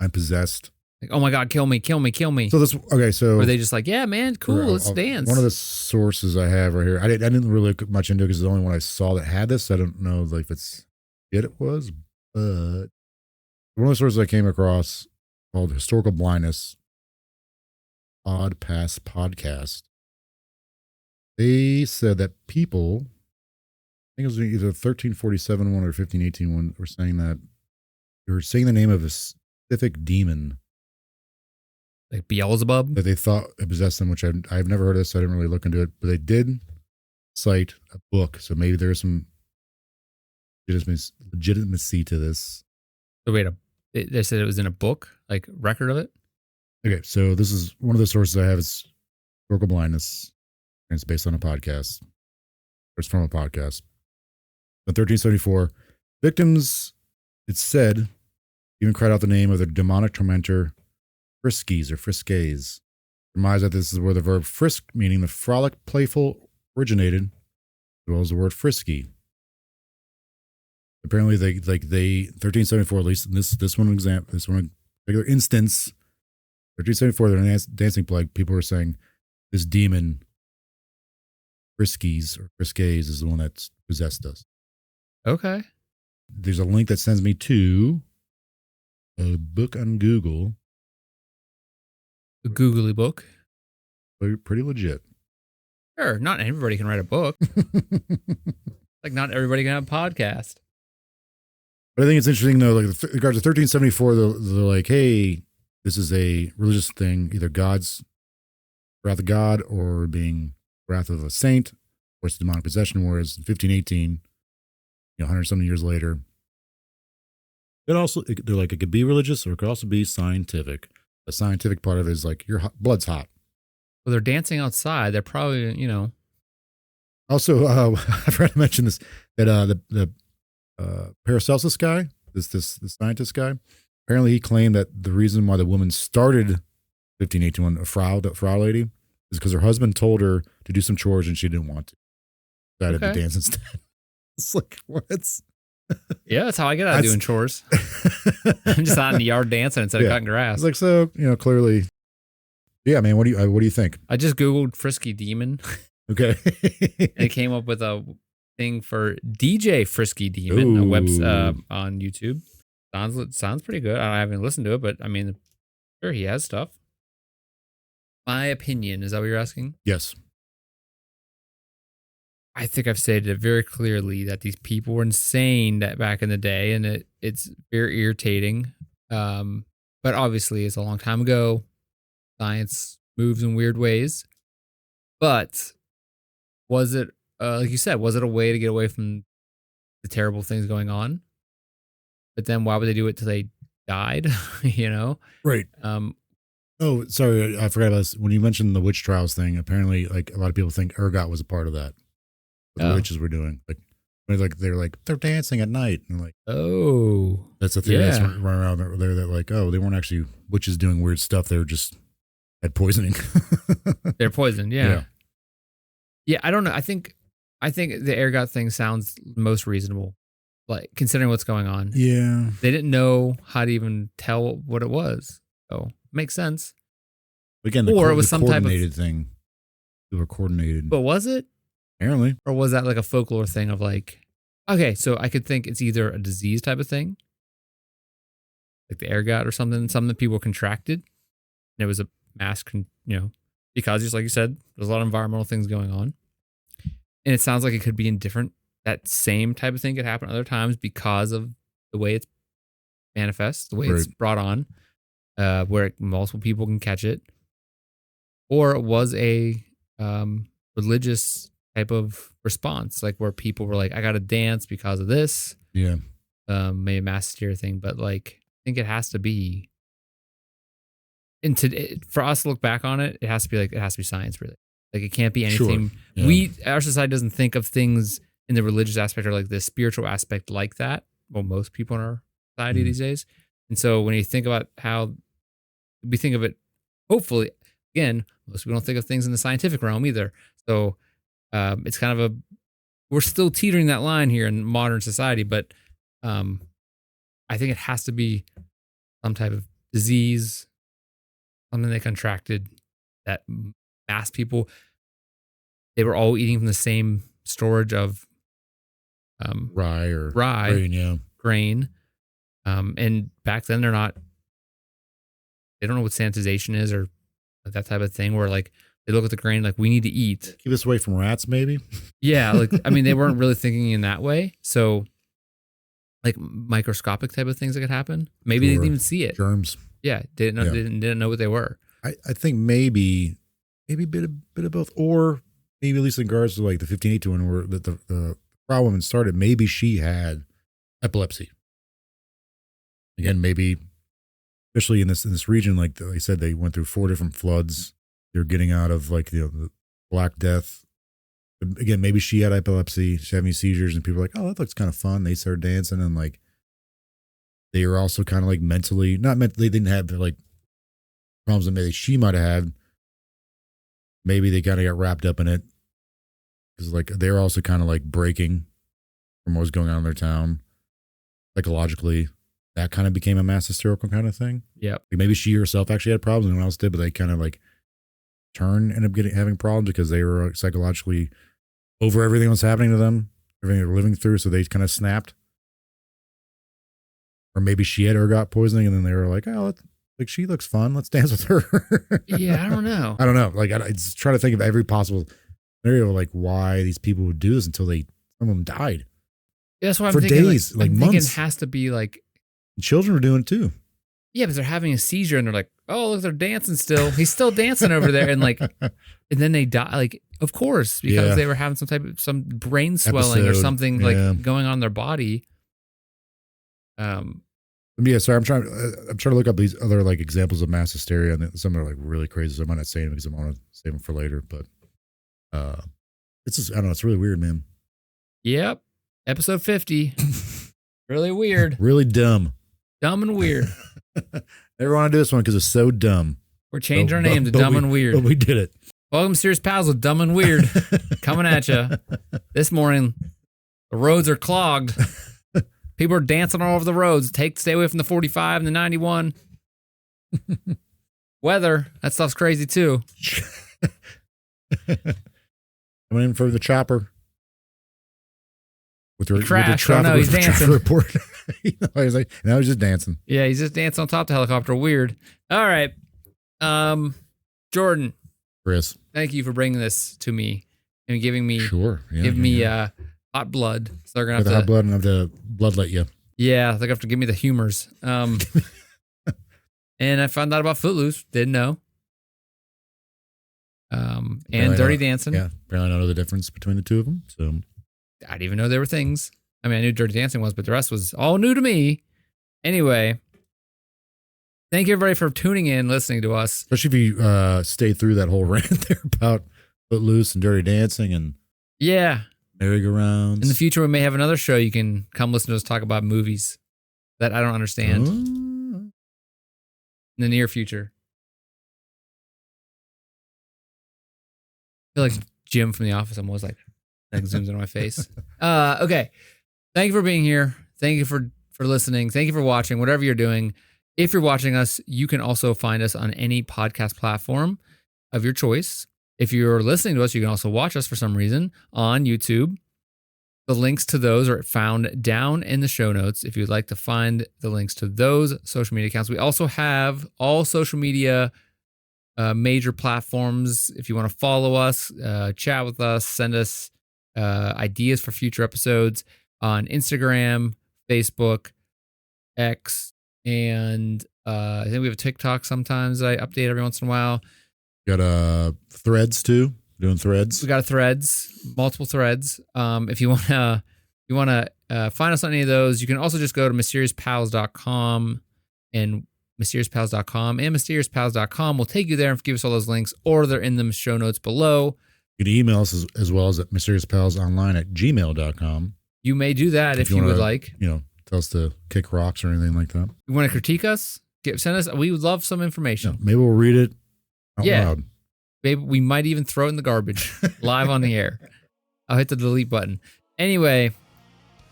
I'm possessed. Like, oh my God, kill me, kill me, kill me. So were they just like, yeah, man, cool, let's dance. One of the sources I have right here, I didn't really look much into it because it's the only one I saw that had this. I don't know like if it's it was, but one of the sources I came across called Historical Blindness Odd Pass Podcast. They said that people, I think it was either 1347 one or 1518 one, were saying that they were saying the name of a specific demon. Like Beelzebub? That they thought it possessed them, which I've never heard of, so I didn't really look into it. But they did cite a book, so maybe there's some legitimacy to this. So wait, they said it was in a book, like record of it? Okay, so this is one of the sources I have is Historical Blindness, and it's based on a podcast. Or it's from a podcast. In 1374, victims, it's said, even cried out the name of their demonic tormentor, Friskies or Friskays. Surmise that this is where the verb frisk, meaning the frolic, playful, originated, as well as the word frisky. Apparently, they 1374, at least in this one particular instance, 1374, they're dancing plague. People were saying this demon, Friskies or Friskays, is the one that's possessed us. Okay. There's a link that sends me to a book on Google. A googly book. Pretty legit. Sure, not everybody can write a book. Like not everybody can have a podcast. But I think it's interesting though, like in regards to 1374, they're like, hey, this is a religious thing, either God's wrath of God or being wrath of a saint, or it's demonic possession. Whereas in 1518, 100-something years later, they're like, it could be religious or it could also be scientific. The scientific part of it is like your blood's hot. Well, they're dancing outside. They're probably, Also, I forgot to mention this, that the Paracelsus guy, this scientist guy, apparently he claimed that the reason why the woman started 1581, a Frau lady, is because her husband told her to do some chores and she didn't want to. Decided to dance instead. It's like, what? Yeah, that's how I get out of doing chores. I'm just out in the yard dancing instead of cutting grass. It's like, so, clearly. Yeah, man, what do you think? I just Googled Frisky Demon. Okay. And it came up with a thing for DJ Frisky Demon, a web on YouTube. Sounds pretty good. I haven't listened to it, but I mean, sure, he has stuff. My opinion, is that what you're asking? Yes. I think I've stated it very clearly that these people were insane back in the day, and it's very irritating. But obviously, it's a long time ago. Science moves in weird ways. But was it, like you said, was it a way to get away from the terrible things going on? But then why would they do it till they died? Right. Oh, sorry, I forgot about this. When you mentioned the witch trials thing, apparently, like, a lot of people think ergot was a part of that. What the witches were doing, they're dancing at night, and like, oh, that's the thing that's running around there. That like, oh, they weren't actually witches doing weird stuff. They were just had poisoning. They're poisoned. Yeah. I don't know. I think the ergot thing sounds most reasonable, like considering what's going on. Yeah, they didn't know how to even tell what it was, so makes sense. Again, or it was some type of thing. They were coordinated, but was it? Apparently. Or was that like a folklore thing of like, okay, so I could think it's either a disease type of thing, like the ergot or something that people contracted, and it was a mass, because just like you said, there's a lot of environmental things going on. And it sounds like it could be indifferent. That same type of thing could happen other times because of the way it's manifests, the way it's brought on, where multiple people can catch it. Or it was a religious type of response, like where people were like, I got to dance because of this. Yeah. Maybe a mass hysteria thing, but like, I think it has to be. And for us to look back on it, it has to be science, really. Like, it can't be anything. Sure. Yeah. Our society doesn't think of things in the religious aspect or like the spiritual aspect like that. Well, most people in our society these days. And so when you think about how we think of it, hopefully, again, most people don't think of things in the scientific realm either. So it's kind of we're still teetering that line here in modern society, but I think it has to be some type of disease, something they contracted that mass people. They were all eating from the same storage of rye, grain. And back then they don't know what sanitization is or that type of thing, where like they look at the grain like, we need to eat. Keep us away from rats, maybe? Yeah, like, I mean, they weren't really thinking in that way. So like microscopic type of things that could happen. Maybe they didn't even see it. Germs. Yeah, didn't know what they were. I think maybe a bit of both, or maybe at least in regards to like the 1518 one where the Frau woman started, maybe she had epilepsy. Again, maybe, especially in this region, like they said, they went through 4 different floods. They're getting out of like the Black Death. Again, maybe she had epilepsy, she's having seizures, and people are like, oh, that looks kind of fun. They started dancing, and like they were also kind of like mentally, they didn't have like problems that maybe she might have had. Maybe they kind of got wrapped up in it because like they're also kind of like breaking from what was going on in their town psychologically. That kind of became a mass hysterical kind of thing. Yeah, like maybe she herself actually had problems and no one else did, but they kind of like ended up having problems because they were psychologically over everything that was happening to them, everything they were living through. So they kind of snapped. Or maybe she had ergot poisoning and then they were like, oh, like she looks fun. Let's dance with her. Yeah, I don't know. Like I just try to think of every possible scenario, like why these people would do this until some of them died. Yeah, that's what for I'm thinking. Days, like I'm months. Thinking it has to be like children are doing it too. Yeah, but they're having a seizure and they're like, oh, look, they're dancing still. He's still dancing over there. And like, and then they die. Like, of course, because they were having some brain swelling or something like going on in their body. Yeah, sorry, I'm trying to look up these other like examples of mass hysteria, and some are like really crazy. So I might not say them because I want to save them for later. But it's just, I don't know, it's really weird, man. Yep, episode 50, really weird, really dumb and weird. Never want to do this one because it's so dumb. We're changing our name to Dumb and Weird. But we did it. Welcome, Mysterious Pals with Dumb and Weird, coming at you this morning. The roads are clogged. People are dancing all over the roads. Stay away from the 45 and the 91. Weather, that stuff's crazy too. Coming in for the chopper. With the crash. Oh no, he's dancing. Report. He's like, no, he's just dancing. Yeah, he's just dancing on top of the helicopter. Weird. All right. Jordan. Chris. Thank you for bringing this to me and giving me hot blood. So they're gonna have hot blood and have to bloodlet you. Yeah, they're gonna have to give me the humors. And I found out about Footloose. Didn't know. And Dirty Dancing. Yeah, apparently I don't know the difference between the two of them. So I didn't even know there were things. I mean, I knew Dirty Dancing was, but the rest was all new to me. Anyway, thank you everybody for tuning in, listening to us. Especially if you stay through that whole rant there about Footloose and Dirty Dancing and merry-go-rounds. In the future, we may have another show you can come listen to us talk about movies that I don't understand. In the near future. I feel like Jim from The Office. I'm always like zooms into my face. Okay. Thank you for being here. Thank you for listening. Thank you for watching, whatever you're doing. If you're watching us, you can also find us on any podcast platform of your choice. If you're listening to us, you can also watch us for some reason on YouTube. The links to those are found down in the show notes if you'd like to find the links to those social media accounts. We also have all social media major platforms. If you want to follow us, chat with us, send us ideas for future episodes on Instagram, Facebook, X, and I think we have a TikTok sometimes. I update every once in a while. Got Threads too. Doing Threads. We got Threads, multiple Threads. If you wanna find us on any of those, you can also just go to mysteriouspals.com and mysteriouspals.com will take you there and give us all those links, or they're in the show notes below. You can email us as well as at mysteriouspalsonline@gmail.com. You may do that if you would like. Tell us to kick rocks or anything like that. You want to critique us? Send us. We would love some information. Maybe we'll read it out loud. Maybe we might even throw it in the garbage live on the air. I'll hit the delete button. Anyway,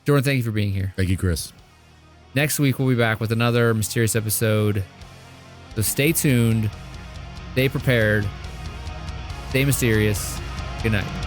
Jordan, thank you for being here. Thank you, Chris. Next week, we'll be back with another mysterious episode. So stay tuned, stay prepared, stay mysterious. Good night.